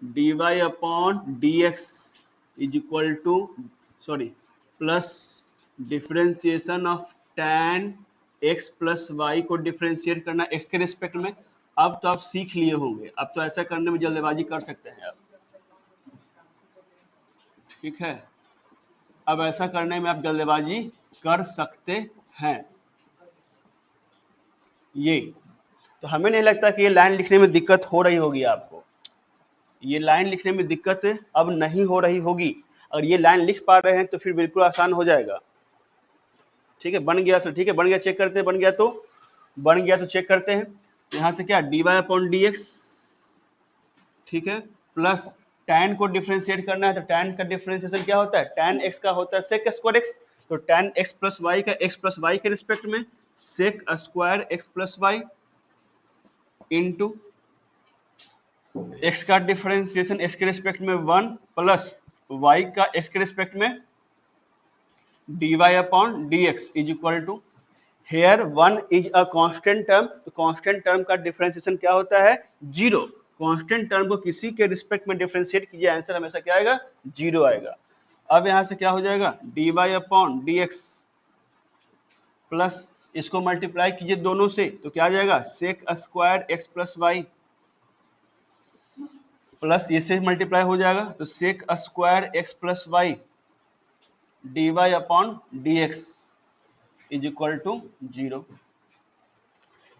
dy upon D x is equal to, sorry, plus differentiation of tan x plus y को डिफरेंशिएट करना x के रिस्पेक्ट में। अब तो आप सीख लिए होंगे, अब तो ऐसा करने में जल्दबाजी कर सकते हैं आप, ठीक है, अब ऐसा करने में आप जल्दबाजी कर सकते हैं। ये तो हमें नहीं लगता कि ये लाइन लिखने में दिक्कत हो रही होगी आपको, ये लाइन लिखने में दिक्कत अब नहीं हो रही होगी। अगर ये लाइन लिख पा रहे हैं तो फिर बिल्कुल आसान हो जाएगा। ठीक है, बन गया सर, ठीक है, बन गया, चेक करते हैं, बन गया तो, बन गया तो चेक करते हैं। यहाँ से क्या, d Y upon D x, ठीक है, प्लस tan को डिफरेंशिएट करना है, तो tan का डिफरेंशिएशन क्या होता है, tan x का होता है sec स्क्वायर x, तो tan x प्लस वाई का x प्लस वाई के रिस्पेक्ट में sec square x plus Y into x का डिफरेंशिएशन x के रिस्पेक्ट में 1 प्लस y का x के रिस्पेक्ट में dy upon dx is equal to, here 1 is a constant term, तो कांस्टेंट टर्म का डिफरेंशिएशन क्या होता है, 0। कांस्टेंट टर्म को किसी के रिस्पेक्ट में डिफरेंशिएट कीजिए, आंसर हमेशा क्या आएगा, 0 आएगा। अब यहां से क्या हो जाएगा, dy अपॉन dx प्लस इसको मल्टीप्लाई कीजिए दोनों से, तो क्या आ जाएगा, sec square x plus Y, plus ये से मल्टीप्लाई हो जाएगा, तो sec square x plus y dy upon dx is equal to 0।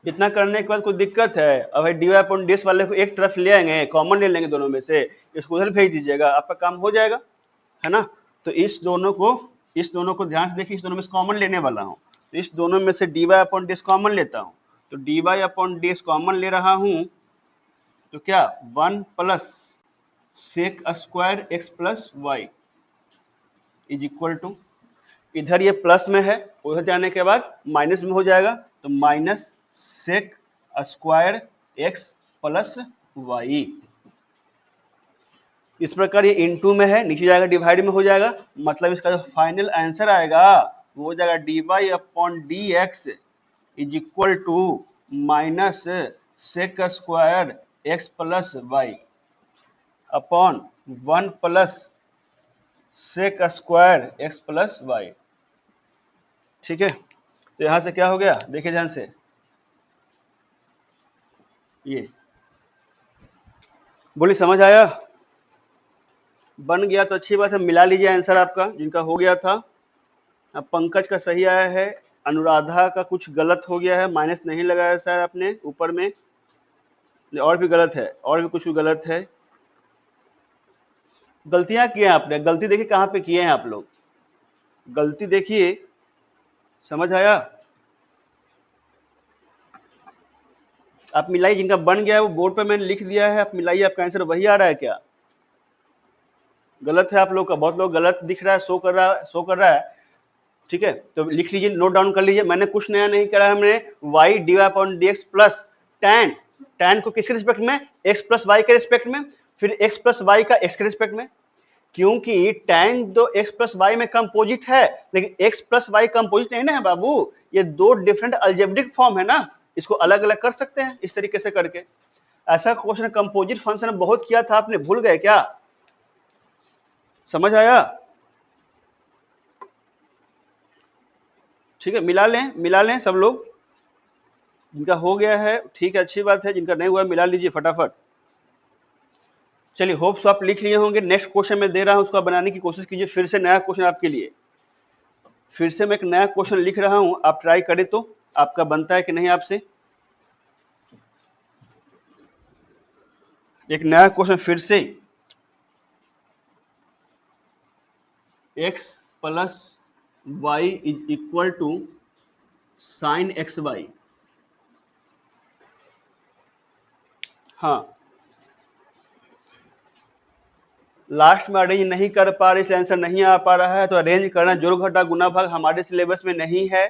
इतना करने के बाद कोई दिक्कत है, अब d Y upon D x वाले को एक तरफ ले आएंगे, कॉमन ले लेंगे दोनों में से, इसको उधर भेज दीजिएगा, आपका काम हो जाएगा, है ना। तो इस दोनों को ध्यान से देखिए, इस दोनों में से कॉमन लेने वाला हूँ, तो इस दोनों में से d Y upon D x common लेता हूँ, तो d Y upon D x common ले रहा हूँ, तो क्या 1 plus sec square x plus y is equal to, इधर ये प्लस में है, उधर जाने के बाद माइनस में हो जाएगा, तो minus sec square x plus y. इस प्रकार ये इनटू में है, नीचे जाएगा डिवाइड में हो जाएगा, मतलब इसका जो फाइनल आंसर आएगा वो हो जाएगा d Y upon D x is equal to minus sec square x plus Y upon 1 plus sec square x plus y. ठीक है, तो यहां से क्या हो गया, देखिए ध्यान से, ये बोली समझ आया, बन गया तो अच्छी बात है, मिला लीजिए आंसर आपका जिनका हो गया था। अब पंकज का सही आया है, अनुराधा का कुछ गलत हो गया है, माइनस नहीं लगाया सर आपने ऊपर में, और भी गलत है, और भी कुछ गलत है, गलतियां किए हैं आपने, गलती देखिए कहाँ पे किए हैं आप लोग, गलती देखिए, समझ आया। आप मिलाइए, जिनका बन गया है वो बोर्ड पे मैंने लिख दिया है, आप मिलाइए, आपका आंसर वही आ रहा है क्या? गलत है आप लोग का, बहुत लोग गलत दिख रहा है, शो कर रहा है। ठीक है, तो लिख लीजिए, नोट डाउन कर लीजिए, मैंने कुछ नया नहीं करा है। हमने y dy upon dx plus tan, tan को किसके रिस्पेक्ट में? x प्लस वाई के रिस्पेक्ट में, फिर x प्लस वाई का x के रिस्पेक्ट में, क्योंकि tan दो x प्लस वाई में कंपोजिट है, लेकिन x प्लस वाई कंपोजिट नहीं ना है बाबू, ये दो डिफरेंट अल्जेब्रिक फॉर्म है ना, इसको अलग अलग कर सकते हैं इस तरीके से करके। ऐसा क्वेश्चन कंपोजिट फंक्शन बहुत किया था, आपने भूल गए क्या? समझ आया? ठीक है, मिला लें सब लोग, जिनका हो गया है ठीक है, अच्छी बात है, जिनका नहीं हुआ मिला लीजिए फटाफट। चलिए, होप्स आप लिख लिए होंगे। नेक्स्ट क्वेश्चन मैं दे रहा हूं, उसका बनाने की कोशिश कीजिए, फिर से नया क्वेश्चन आपके लिए, फिर से मैं एक नया क्वेश्चन लिख रहा हूं, आप ट्राई करें तो आपका बनता है कि नहीं आपसे। एक नया क्वेश्चन फिर से, x plus y is equal to sine x y. हाँ, लास्ट में अरेंज नहीं कर पा रहे, इसलिए आंसर नहीं आ पा रहा है, तो अरेंज करना जोड़ घटा गुना भाग हमारे सिलेबस में नहीं है।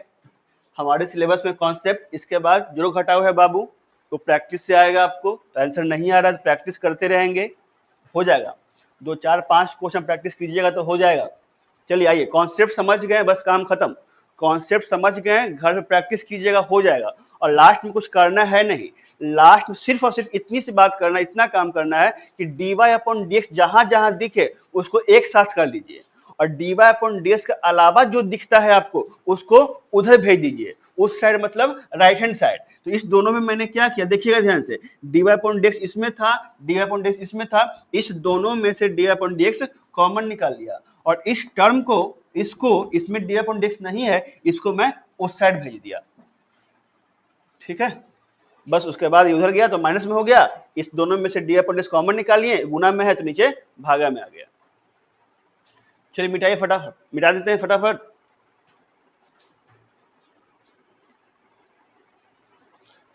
हमारे सिलेबस में कॉन्सेप्ट इसके बाद जोड़ घटाव है बाबू, तो प्रैक्टिस से आएगा आपको, तो आंसर नहीं आ रहा तो प्रैक्टिस करते रहेंगे, हो जाएगा। 2 4 5 क्वेश्चन प्रैक्टिस कीजिएगा तो हो जाएगा। चलिए आइए, कॉन्सेप्ट समझ गए, बस काम खत्म। कॉन्सेप्ट समझ गए, घर में प्रैक्टिस कीजिएगा, हो जाएगा। और लास्ट में कुछ करना है नहीं, लास्ट में सिर्फ और सिर्फ इतनी सी बात करना, इतना काम करना है कि dy अपॉन dx जहां जहां दिखे उसको एक साथ कर लीजिए, और dy अपॉन dx के अलावा जो दिखता है आपको उसको उधर भेज दीजिए, उस साइड मतलब राइट हैंड साइड। तो इस दोनों में मैंने क्या किया देखिएगा ध्यान से, dy अपॉन dx इसमें था, dy अपॉन dx इसमें था, इस दोनों में से dy अपॉन dx कॉमन निकाल लिया, और इस टर्म को, इसको, इसमें dy अपॉन dx नहीं है, इसको मैं उस साइड भेज दिया। ठीक है, बस उसके बाद ये उधर गया तो माइनस में हो गया, इस दोनों में से डी अपॉन डेस कॉमन निकालिए, गुना में है तो नीचे भागा में आ गया। चलिए मिटाइए फटाफट, मिटा देते हैं फटाफट।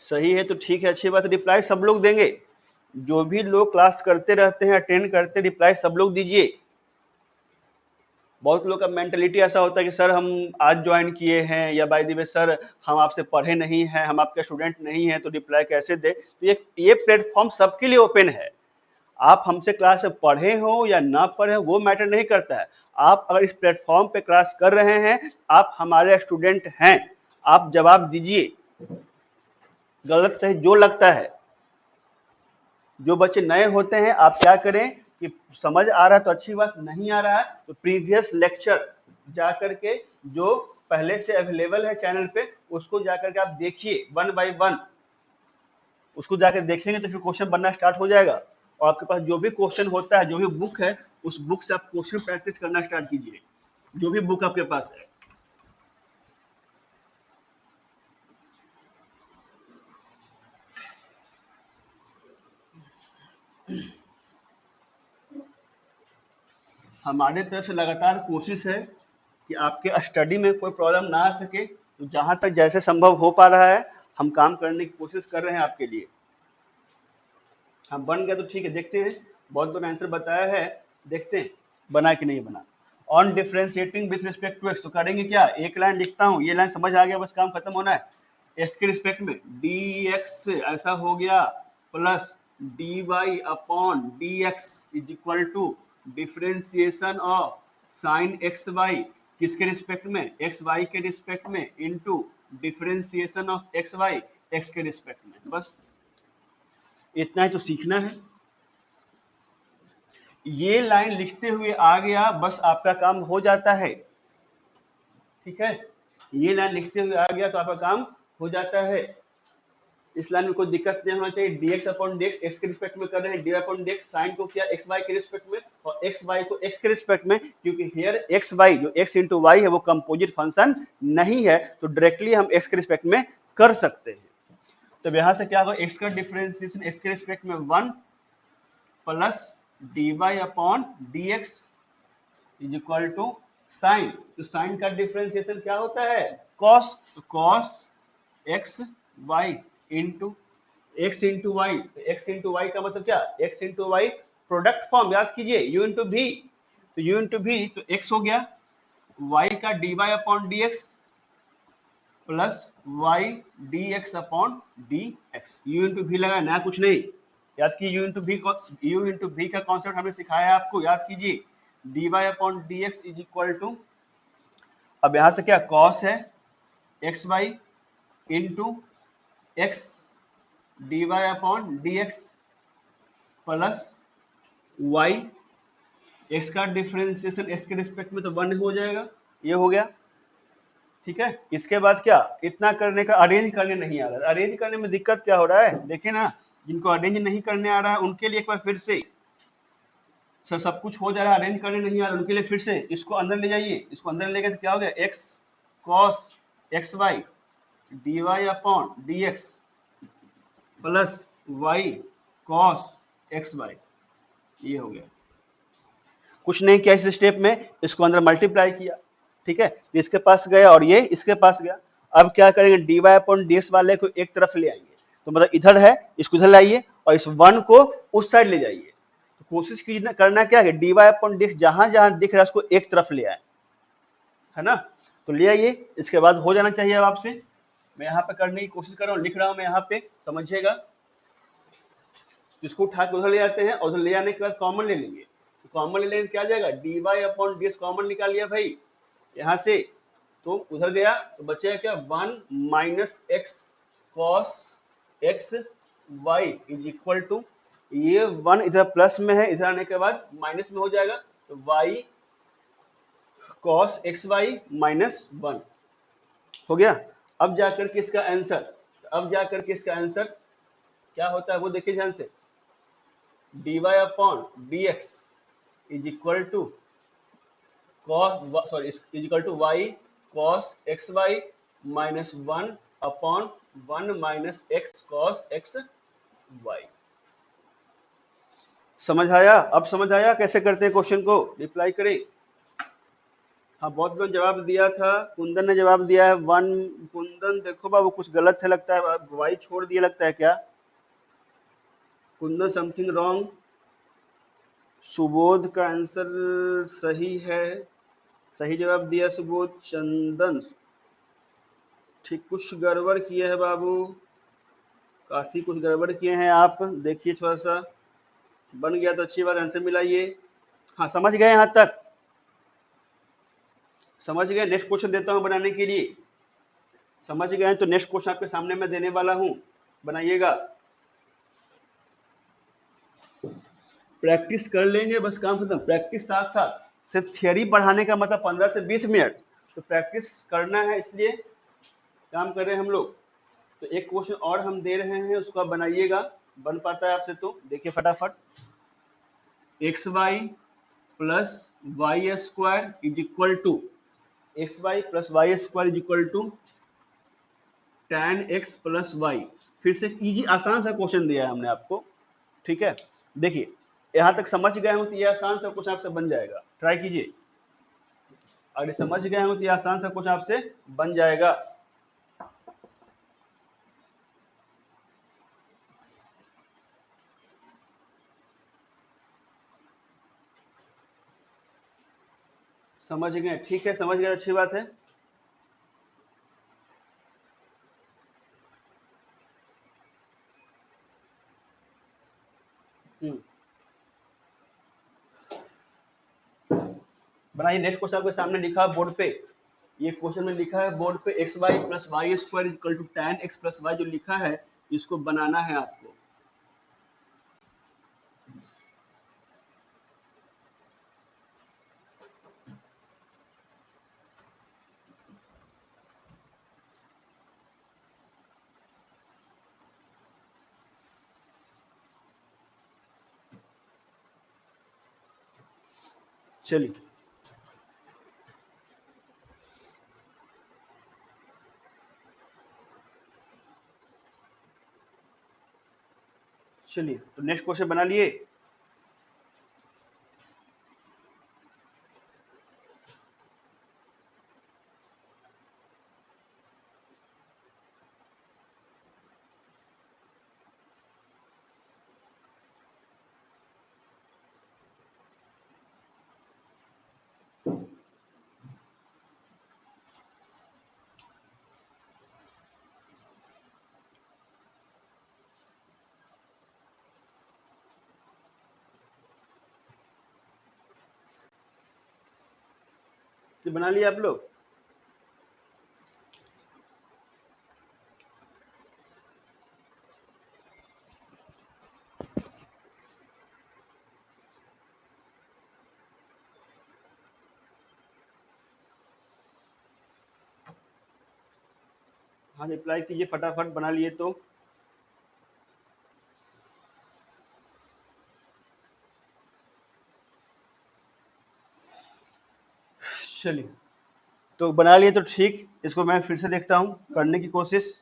सही है तो ठीक है, अच्छी बात है, रिप्लाई सब लोग देंगे, जो भी लोग क्लास करते रहते हैं, अटेंड करते, रिप्लाई सब लोग दीजिए। बहुत लोग का मेंटेलिटी ऐसा होता है कि सर हम आज ज्वाइन किए हैं, या बाय द वे सर हम आपसे पढ़े नहीं हैं, हम आपके स्टूडेंट नहीं हैं, तो रिप्लाई कैसे दे। तो ये प्लेटफॉर्म सबके लिए ओपन है, आप हमसे क्लास में पढ़े हो या ना पढ़े हो वो मैटर नहीं करता है। आप अगर इस प्लेटफॉर्म पे क्लास कर रहे हैं, आप हमारे स्टूडेंट हैं, आप जवाब दीजिए, गलत सही जो लगता है। जो बच्चे नए होते हैं, आप क्या करें कि समझ आ रहा है तो अच्छी बात, नहीं आ रहा है तो प्रीवियस लेक्चर जा करके जो पहले से अवेलेबल है चैनल पे, उसको जाकर के आप देखिए 1 बाय 1, उसको जाकर देखेंगे तो फिर क्वेश्चन बनना स्टार्ट हो जाएगा। और आपके पास जो भी क्वेश्चन होता है, जो भी बुक है, उस बुक से आप क्वेश्चन प्रैक्टिस करना स्टार्ट कीजिए, जो भी बुक आपके पास है। हमारे तरफ से लगातार कोशिश है कि आपके स्टडी में कोई प्रॉब्लम ना आ सके, तो जहां तक जैसे संभव हो पा रहा है हम काम करने की कोशिश कर रहे हैं आपके लिए। हाँ, बन गया तो ठीक है, देखते हैं, बहुत लोग आंसर बताया है, देखते हैं बना कि नहीं बना। On differentiating with respect to x, तो करेंगे क्या, एक लाइन लिखता हूँ, ये लाइन समझ आ गया, बस काम खत्म होना है। एक्स के रिस्पेक्ट में डी एक्स ऐसा हो गया, plus d Y upon D x is equal to differentiation of sine x y, किसके रिस्पेक्ट में, एक्स वाई के रिस्पेक्ट में, into differentiation of x y x के रिस्पेक्ट में। बस इतना ही तो सीखना है। ये लाइन लिखते हुए आ गया, बस आपका काम हो जाता है। ठीक है, ये लाइन लिखते हुए आ गया तो आपका काम हो जाता है। इस लाइन में कोई दिक्कत नहीं होना चाहिए। dx अपॉन dx एक्स के रिस्पेक्ट में कर रहे हैं, dy अपॉन dx साइन को किया एक्स वाई के रिस्पेक्ट में, और एक्स वाई को एक्स के रिस्पेक्ट में, क्योंकि हियर एक्स वाई जो एक्स इंटू वाई है वो कंपोजिट फंक्शन नहीं है, तो डायरेक्टली हम एक्स के रिस्पेक्ट में कर सकते हैं। तो यहां से क्या होगा, एक्स का डिफरेंशिएशन एक्स के रिस्पेक्ट में 1 plus d Y upon D x is equal to sine, तो साइन का डिफरेंशिएशन क्या होता है, कॉस, तो cos x y into x into y, x into y का मतलब क्या, x into y product form, याद कीजिए यू इंटू भी, तो यू इंटू भी तो एक्स हो गया, वाई का d Y upon D x plus y d x upon D x, u into भी लगा, नया कुछ नहीं। याद कीजिए यू इंटू भी का कॉन्सेप्ट हमने सिखाया है आपको, याद कीजिए d Y upon D x is equal to, अब यहां से क्या कॉस है x y into x d Y upon D x plus y, x का डिफरेंशिएशन एक्स के रिस्पेक्ट में तो 1 हो जाएगा, ये हो गया। ठीक है, इसके बाद क्या, इतना करने का अरेंज करने नहीं आ रहा, अरेंज करने में दिक्कत क्या हो रहा है, देखिए ना, जिनको अरेंज नहीं करने आ रहा है उनके लिए एक बार फिर से, सर सब कुछ हो जा रहा है अरेंज करने नहीं आ रहा, उनके लिए फिर से इसको अंदर ले जाइए, इसको अंदर ले गए तो क्या हो गया, x cos x y d Y upon D x plus y cos x y, ये हो गया। कुछ नहीं किया इस स्टेप में, इसको अंदर मल्टीप्लाई किया, ठीक है, इसके पास गया और ये इसके पास गया। अब क्या करेंगे, d Y upon D x वाले को एक तरफ ले आएंगे, तो मतलब इधर है इसको इधर लाइए और इस 1 को उस साइड ले जाइए। तो कोशिश कीजिए करना क्या है, d Y upon D x जहां जहां दिख रहा है उसको एक तरफ ले आए, है ना, तो ले आइए, इसके बाद हो जाना चाहिए। अब आपसे मैं यहाँ पे करने की कोशिश कर रहा हूँ, लिख रहा हूँ मैं यहाँ पे, समझिएगा, इसको उठा के उधर ले आते हैं और उधर ले आने के बाद कॉमन ले लेंगे, तो कॉमन ले लेंगे क्या आ जाएगा, d Y upon D x common निकाल लिया भाई यहाँ से, तो उधर गया तो बचेगा क्या, 1 minus x cos x Y is equal to, ये 1 इधर प्लस में है, इधर आने के बाद माइनस में हो जाएगा, तो y cos x y minus 1 हो गया। अब जाकर के इसका आंसर, अब जाकर के इसका आंसर क्या होता है वो देखिए ध्यान से, d Y upon D x is equal to cos, sorry, is equal to y cos x y minus 1 upon 1 minus x cos x y. समझ आया, अब समझ आया कैसे करते हैं क्वेश्चन को, रिप्लाई करें। हाँ बहुत लोग जवाब दिया था, कुंदन ने जवाब दिया है 1, कुंदन देखो बाबू कुछ गलत है लगता है, वाई छोड़ दिया लगता है क्या, कुंदन समथिंग रॉन्ग, सुबोध का आंसर सही है, सही जवाब दिया सुबोध। चंदन ठीक कुछ गड़बड़ किए हैं बाबू, काफी कुछ गड़बड़ किए हैं आप, देखिए थोड़ा सा, बन गया तो अच्छी बात, आंसर मिलाइए। हाँ समझ गए यहाँ तक, समझ गए, नेक्स्ट क्वेश्चन देता हूँ बनाने के लिए, समझ गए तो नेक्स्ट क्वेश्चन आपके सामने मैं देने वाला हूँ, बनाइएगा, प्रैक्टिस कर लेंगे बस काम खत्म। प्रैक्टिस साथ साथ, सिर्फ थियरी पढ़ाने का मतलब 15 से 20 मिनट, तो प्रैक्टिस करना है, इसलिए काम कर रहे हैं हम लोग। तो एक क्वेश्चन और हम दे रहे हैं, उसको आप बनाइएगा, बन पाता है आपसे तो देखिए फटाफट, x Y plus y square is equal to, x Y plus y square is equal to tan x plus y, फिर से इजी आसान सा क्वेश्चन दिया है हमने आपको, ठीक है, देखिए यहाँ तक समझ गए हो तो ये आसान सा क्वेश्चन आपसे बन जाएगा, ट्राई कीजिए, अगर समझ गए हो तो ये आसान सा क्वेश्चन आपसे बन जाएगा। समझ गए, ठीक है, समझ गए, अच्छी बात है। बनाइए, नेक्स्ट क्वेश्चन आपके सामने लिखा है बोर्ड पे, ये क्वेश्चन में लिखा है बोर्ड पे, x Y plus y square equal to tan x plus y, जो लिखा है इसको बनाना है आपको। चलिए चलिए, तो नेक्स्ट क्वेश्चन बना लिए, तो बना लिया आप लोग? हाँ रिप्लाई कीजिए फटाफट, बना लिए तो। चलिए, तो बना लिए तो ठीक, इसको मैं फिर से देखता हूँ करने की कोशिश।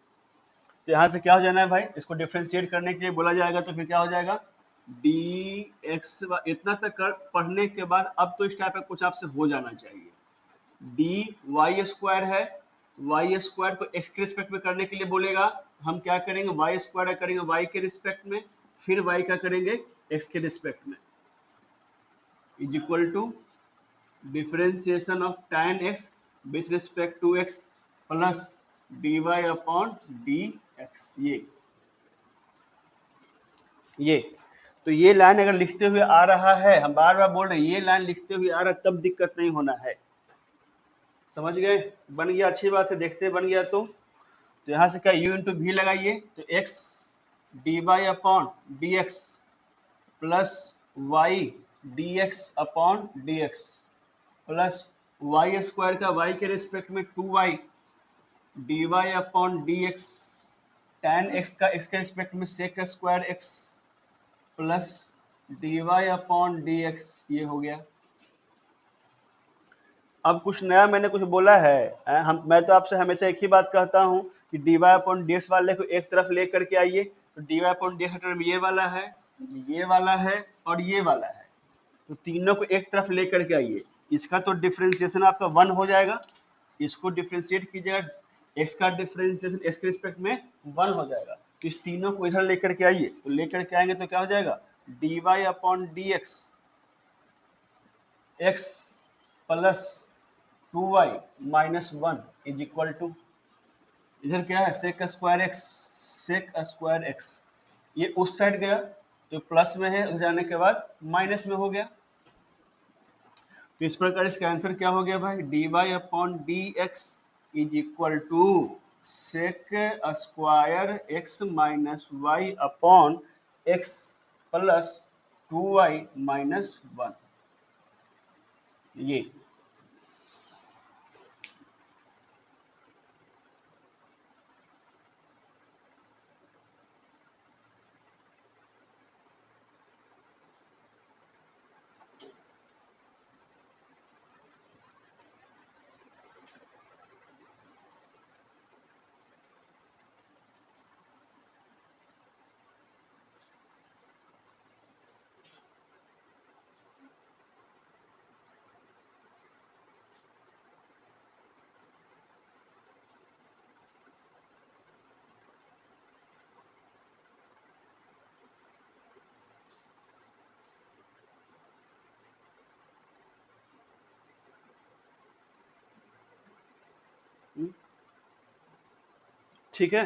तो यहाँ से क्या हो जाना है भाई, इसको डिफ्रेंशिएट करने के लिए बोला जाएगा तो फिर क्या हो जाएगा, डी एक्स, इतना तक कर पढ़ने के बाद अब तो इस टाइप का कुछ आपसे हो जाना चाहिए। डी वाई स्क्वायर है, वाई स्क्वायर को एक्स के रिस्पेक्ट में करने के लिए बोलेगा, हम क्या करेंगे, वाई स्क्वायर करेंगे वाई के रिस्पेक्ट में, फिर वाई का करेंगे एक्स के रिस्पेक्ट में, is equal to differentiation of tan x with respect to x plus dy upon dx। ये तो ये लाइन अगर लिखते हुए आ रहा है, हम बार बार बोल रहे हैं ये लाइन लिखते हुए आ रहा है, तब दिक्कत नहीं होना है। समझ गए? बन गया, अच्छी बात है, देखते बन गया तो यहाँ से क्या u इंटू वी लगाइए, तो x d Y upon D x plus y d x upon D x plus y square का y के रिस्पेक्ट में 2y D Y upon D x, tan x का x के रिस्पेक्ट में sec square x plus d Y upon D x, ये हो गया। अब कुछ नया मैंने कुछ बोला है? मैं तो आपसे हमेशा एक ही बात कहता हूँ कि d Y upon D x वाले को एक तरफ ले करके आइए, तो d Y upon D x term ये वाला है, ये वाला है और ये वाला है, तो तीनों को एक तरफ ले करके आइए। इसका तो डिफरेंशिएशन आपका 1 हो जाएगा, इसको डिफरेंशिएट कीजिएगा, एक्स का डिफरेंशिएशन एक्स के रिस्पेक्ट में 1 हो जाएगा, तो इस तीनों को इधर लेकर के आइए, तो लेकर के आएंगे तो क्या हो जाएगा, d Y upon D x x plus 2y minus 1 is equal to, इधर क्या है sec square x, sec square x, ये उस साइड गया तो प्लस में है, उधर जाने के बाद माइनस में हो गया। तो इस प्रकार इसका आंसर क्या हो गया भाई, d Y upon D x is equal to sec square x minus y upon x plus 2y minus 1। ये ठीक है,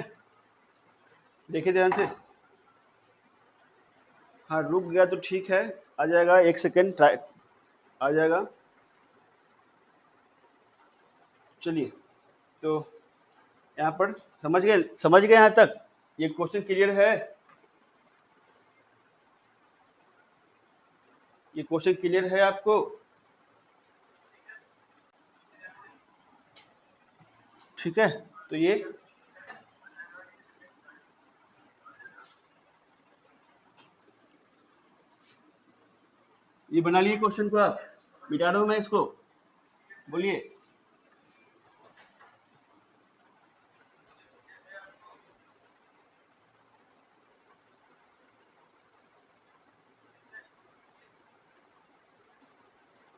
देखिए ध्यान से। हाँ रुक गया तो ठीक है, आ जाएगा, एक सेकेंड ट्राई, आ जाएगा। चलिए, तो यहाँ पर समझ गए, समझ गए यहाँ तक? ये क्वेश्चन क्लियर है? ये क्वेश्चन क्लियर है आपको? ठीक है, तो ये बना लिए क्वेश्चन को आप? मिटा रहा हूं मैं इसको, बोलिए।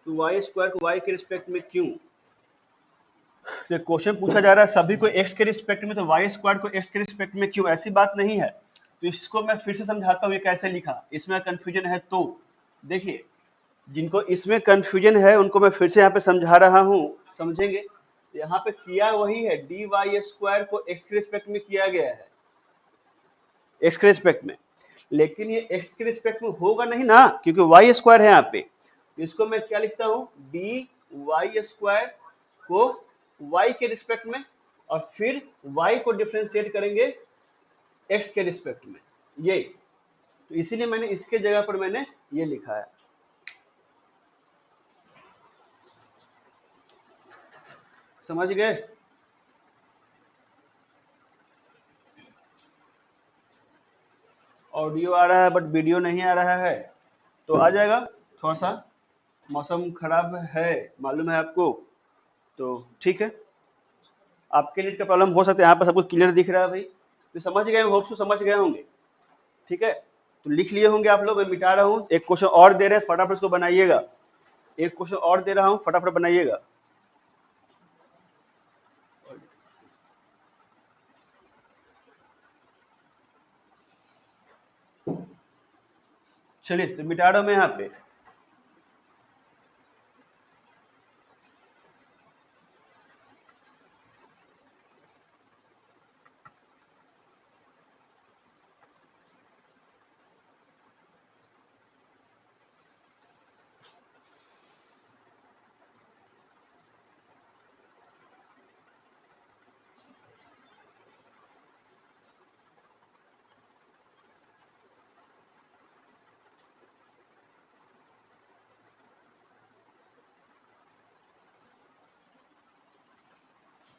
तो वाई स्क्वायर को वाई के रिस्पेक्ट में क्यों? तो क्वेश्चन पूछा जा रहा है सभी को एक्स के रिस्पेक्ट में, तो वाई स्क्वायर को एक्स के रिस्पेक्ट में क्यों? ऐसी बात नहीं है। तो इसको मैं फिर से समझाता हूँ ये कैसे लिखा, इसमें कंफ्यूजन है तो देखिए, जिनको इसमें कंफ्यूजन है उनको मैं फिर से यहाँ पे समझा रहा हूँ, समझेंगे। यहाँ पे किया वही है, डी वाई स्क्वायर को एक्स के रिस्पेक्ट में किया गया है, एक्स के रिस्पेक्ट में, लेकिन ये एक्स के रिस्पेक्ट में होगा नहीं ना, क्योंकि वाई स्क्वायर है यहाँ पे। इसको मैं क्या लिखता हूँ, डी वाई स्क्वायर को y के रिस्पेक्ट में और फिर y को डिफरेंशिएट करेंगे x के रिस्पेक्ट में, ये तो इसीलिए मैंने इसके जगह पर मैंने ये लिखा है। समझ गए? ऑडियो आ रहा है बट वीडियो नहीं आ रहा है, तो आ जाएगा। थोड़ा सा मौसम खराब है, मालूम है आपको, तो ठीक है, आपके लिए क्या प्रॉब्लम हो सकता है। यहाँ पर सब कुछ क्लियर दिख रहा है भाई, तो समझ गए, होप सो समझ गए होंगे। ठीक है, तो लिख लिए होंगे आप लोग। मैं मिटा रहा हूँ, एक क्वेश्चन और दे रहे हैं, फटाफट इसको बनाइएगा। एक क्वेश्चन और दे रहा हूँ, फटाफट बनाइएगा। चलिए, तो मिटा रहा हूँ मैं यहाँ पे।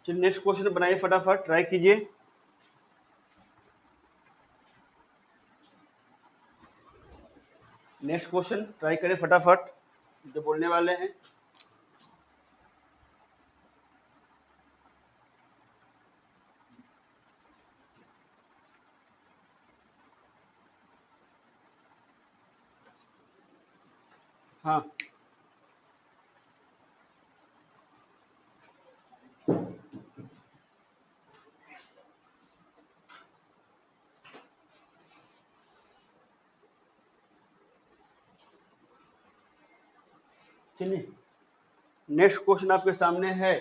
चलिए नेक्स्ट क्वेश्चन बनाइए, फटाफट ट्राई कीजिए। नेक्स्ट क्वेश्चन ट्राई करें फटाफट, जो बोलने वाले हैं। हाँ, चलिए नेक्स्ट क्वेश्चन आपके सामने है।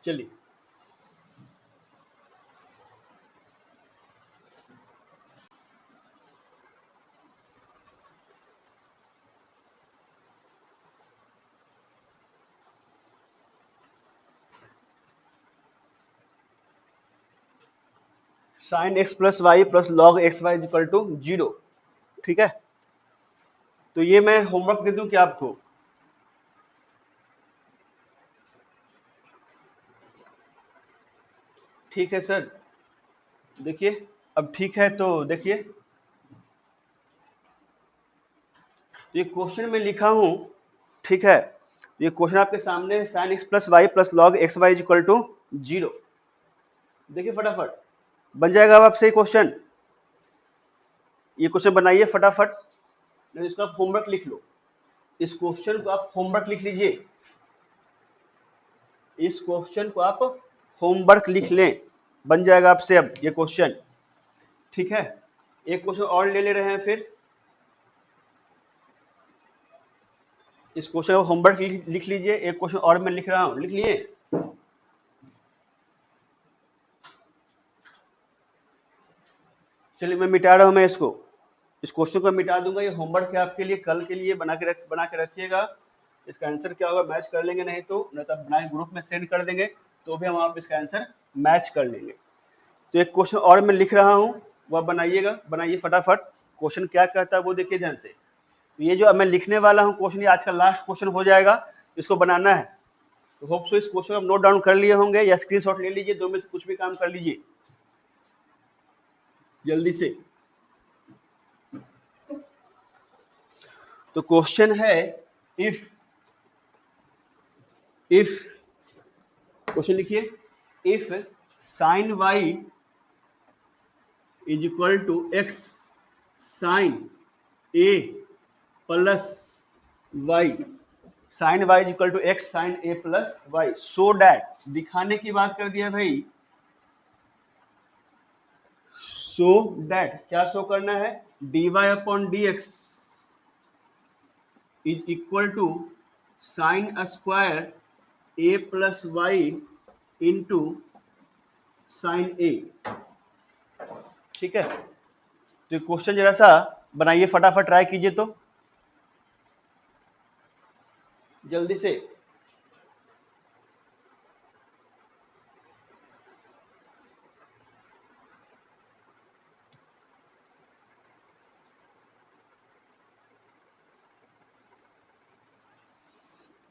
चलिए, sine x plus Y plus log x y equal to 0। ठीक है, तो ये मैं होमवर्क दे दूं क्या आपको? ठीक है सर, देखिए अब ठीक है, तो देखिए ये क्वेश्चन में लिखा हूं। ठीक है, ये क्वेश्चन आपके सामने है, sine x plus Y plus log x y equal to 0। देखिए फटाफट बन जाएगा अब आपसे क्वेश्चन। ये क्वेश्चन बनाइए फटाफट, नहीं इसका आप होमवर्क लिख लो। इस क्वेश्चन को आप होमवर्क लिख लीजिए, इस क्वेश्चन को आप होमवर्क लिख लें, बन जाएगा आपसे अब ये क्वेश्चन। ठीक है, एक क्वेश्चन और ले रहे हैं फिर। इस क्वेश्चन को होमवर्क लिख लीजिए, एक क्वेश्चन और मैं लिख रहा हूं, लिख लिए? चलिए मैं मिटा रहा हूं, मैं इसको, इस क्वेश्चन को मिटा दूंगा। ये होमवर्क है आपके लिए, कल के लिए बना के रखिएगा। इसका आंसर क्या होगा मैच कर लेंगे, नहीं तो बना ग्रुप में सेंड कर देंगे, तो भी हम आप इसका आंसर मैच कर लेंगे। तो एक क्वेश्चन और मैं लिख रहा हूँ, वह बनाइएगा, बनाइए फटाफट। क्वेश्चन क्या कहता है वो देखिए ध्यान से। तो ये जो मैं लिखने वाला हूँ क्वेश्चन, ये आज का लास्ट क्वेश्चन हो जाएगा, इसको बनाना है। तो होप सो इस क्वेश्चन को आप नोट डाउन कर लिए होंगे या स्क्रीनशॉट ले लीजिए, दो में से कुछ भी काम कर लीजिए जल्दी से। तो क्वेश्चन है इफ क्वेश्चन लिखिए, if sine Y is equal to x sine A plus Y, sine Y is equal to x sine A plus Y, so that, दिखाने की बात कर दिया भाई, सो डैट क्या शो करना है, dy upon dx is equal to sine square A plus Y into sine A. ठीक है, तो क्वेश्चन जरा सा बनाइए, फटाफट ट्राई कीजिए तो जल्दी से।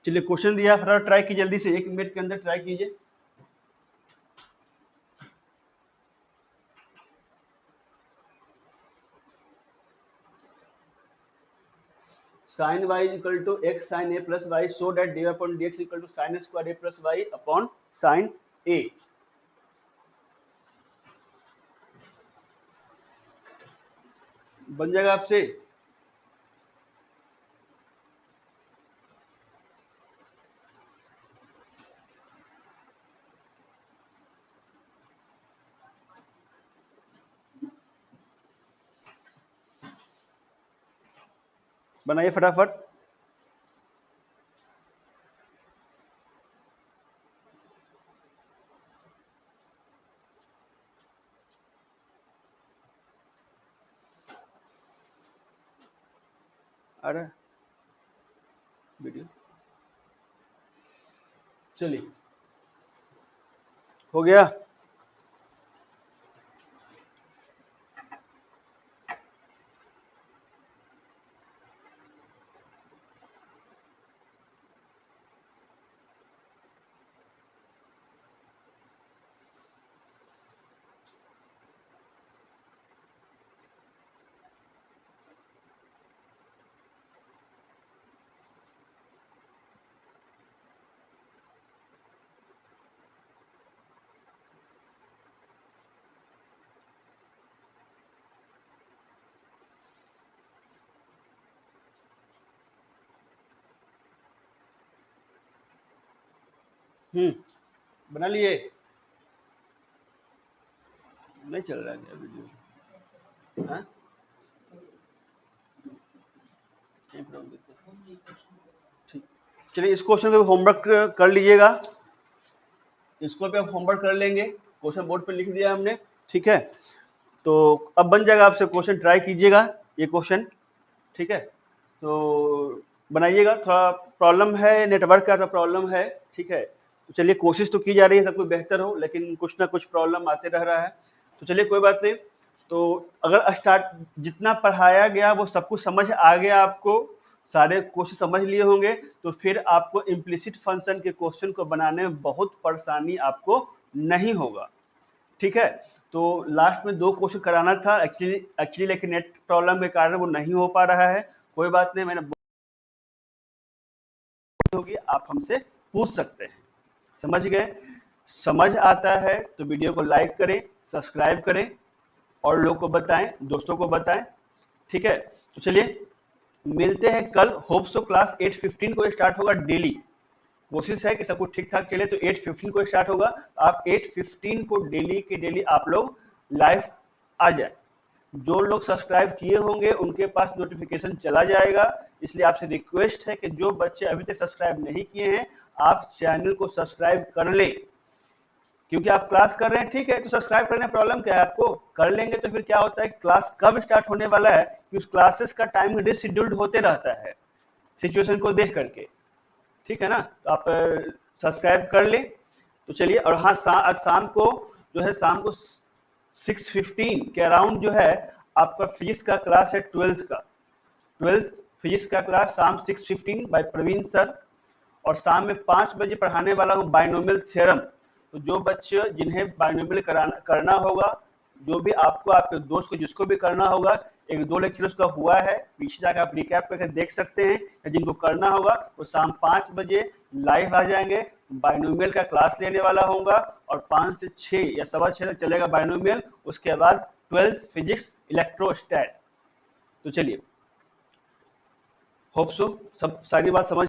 चलिए क्वेश्चन दिया, फटाफट ट्राई कीजिए जल्दी से, 1 मिनट के अंदर ट्राई कीजिए। Sine Y equal to x sine A plus Y, so that D upon D X equal to sine square A plus Y upon sine A. बन जाएगा आपसे? बनाइए फटाफट। अरे वीडियो, चलिए हो गया। बना लिए? नहीं चल रहा है क्या वीडियो? हाँ? ठीक, चलिए इस क्वेश्चन पे होमवर्क कर लीजिएगा, इसको भी आप होमवर्क कर लेंगे, क्वेश्चन बोर्ड पे लिख दिया हमने। ठीक है, तो अब बन जाएगा, आपसे क्वेश्चन ट्राई कीजिएगा ये क्वेश्चन। ठीक है, तो बनाइएगा, थोड़ा प्रॉब्लम है, नेटवर्क का प्रॉब्लम है। ठीक है, तो चलिए कोशिश तो की जा रही है सब कुछ बेहतर हो, लेकिन कुछ ना कुछ प्रॉब्लम आते रह रहा है, तो चलिए कोई बात नहीं। तो अगर स्टार्ट जितना पढ़ाया गया वो सब कुछ समझ आ गया आपको, सारे क्वेश्चन समझ लिए होंगे, तो फिर आपको इम्प्लिसिट फंक्शन के क्वेश्चन को बनाने में बहुत परेशानी आपको नहीं होगा। ठीक है, तो लास्ट में 2 क्वेश्चन कराना था एक्चुअली लेकिन नेट प्रॉब्लम के कारण वो नहीं हो पा रहा है। कोई बात नहीं, मैंने होगी, आप हमसे पूछ सकते हैं। समझ गए? समझ आता है तो वीडियो को लाइक करें, सब्सक्राइब करें और लोग को बताएं, दोस्तों को बताएं। ठीक है, तो चलिए मिलते हैं कल, होप सो क्लास 8:15 को स्टार्ट होगा डेली। कोशिश है कि सब कुछ ठीक ठाक चले, तो 8:15 को स्टार्ट होगा, आप 8:15 को डेली के डेली आप लोग लाइव आ जाए। जो लोग सब्सक्राइब किए होंगे उनके पास नोटिफिकेशन चला जाएगा, इसलिए आपसे रिक्वेस्ट है कि जो बच्चे अभी तक सब्सक्राइब नहीं किए हैं आप चैनल को सब्सक्राइब कर लें, क्योंकि आप क्लास कर रहे हैं। ठीक है, तो सब्सक्राइब करने में प्रॉब्लम क्या है, आपको कर लेंगे तो फिर क्या होता है, क्लास कब स्टार्ट होने वाला है कि उस क्लासेस का टाइम रिशेड्यूल्ड होते रहता है सिचुएशन को देख करके। ठीक है ना, तो आप सब्सक्राइब कर लें। तो चलिए, और हाँ आज शाम को जो है, शाम को 6:15 के अराउंड जो है आपका फिजिक्स का क्लास है, 12th फिजिक्स का क्लास शाम 6:15 बाय प्रवीण सर, और शाम में 5 बजे पढ़ाने वाला हूँ बाइनोमियल थ्योरम। तो जो बच्चे जिन्हें बाइनोमियल करना होगा, जो भी आपको आपके दोस्त को जिसको भी करना होगा, एक 2 लेक्चर उसका हुआ है, पीछे जाकर आप रिकैप करके देख सकते हैं। जिनको करना होगा वो शाम 5 बजे लाइव आ जाएंगे, बाइनोमियल का क्लास लेने वाला होगा और 5 से 6 या 6:15 तक चलेगा बाइनोमियल। उसके बाद 12th फिजिक्स इलेक्ट्रोस्टैट। तो चलिए, होप सो सब सारी बात समझ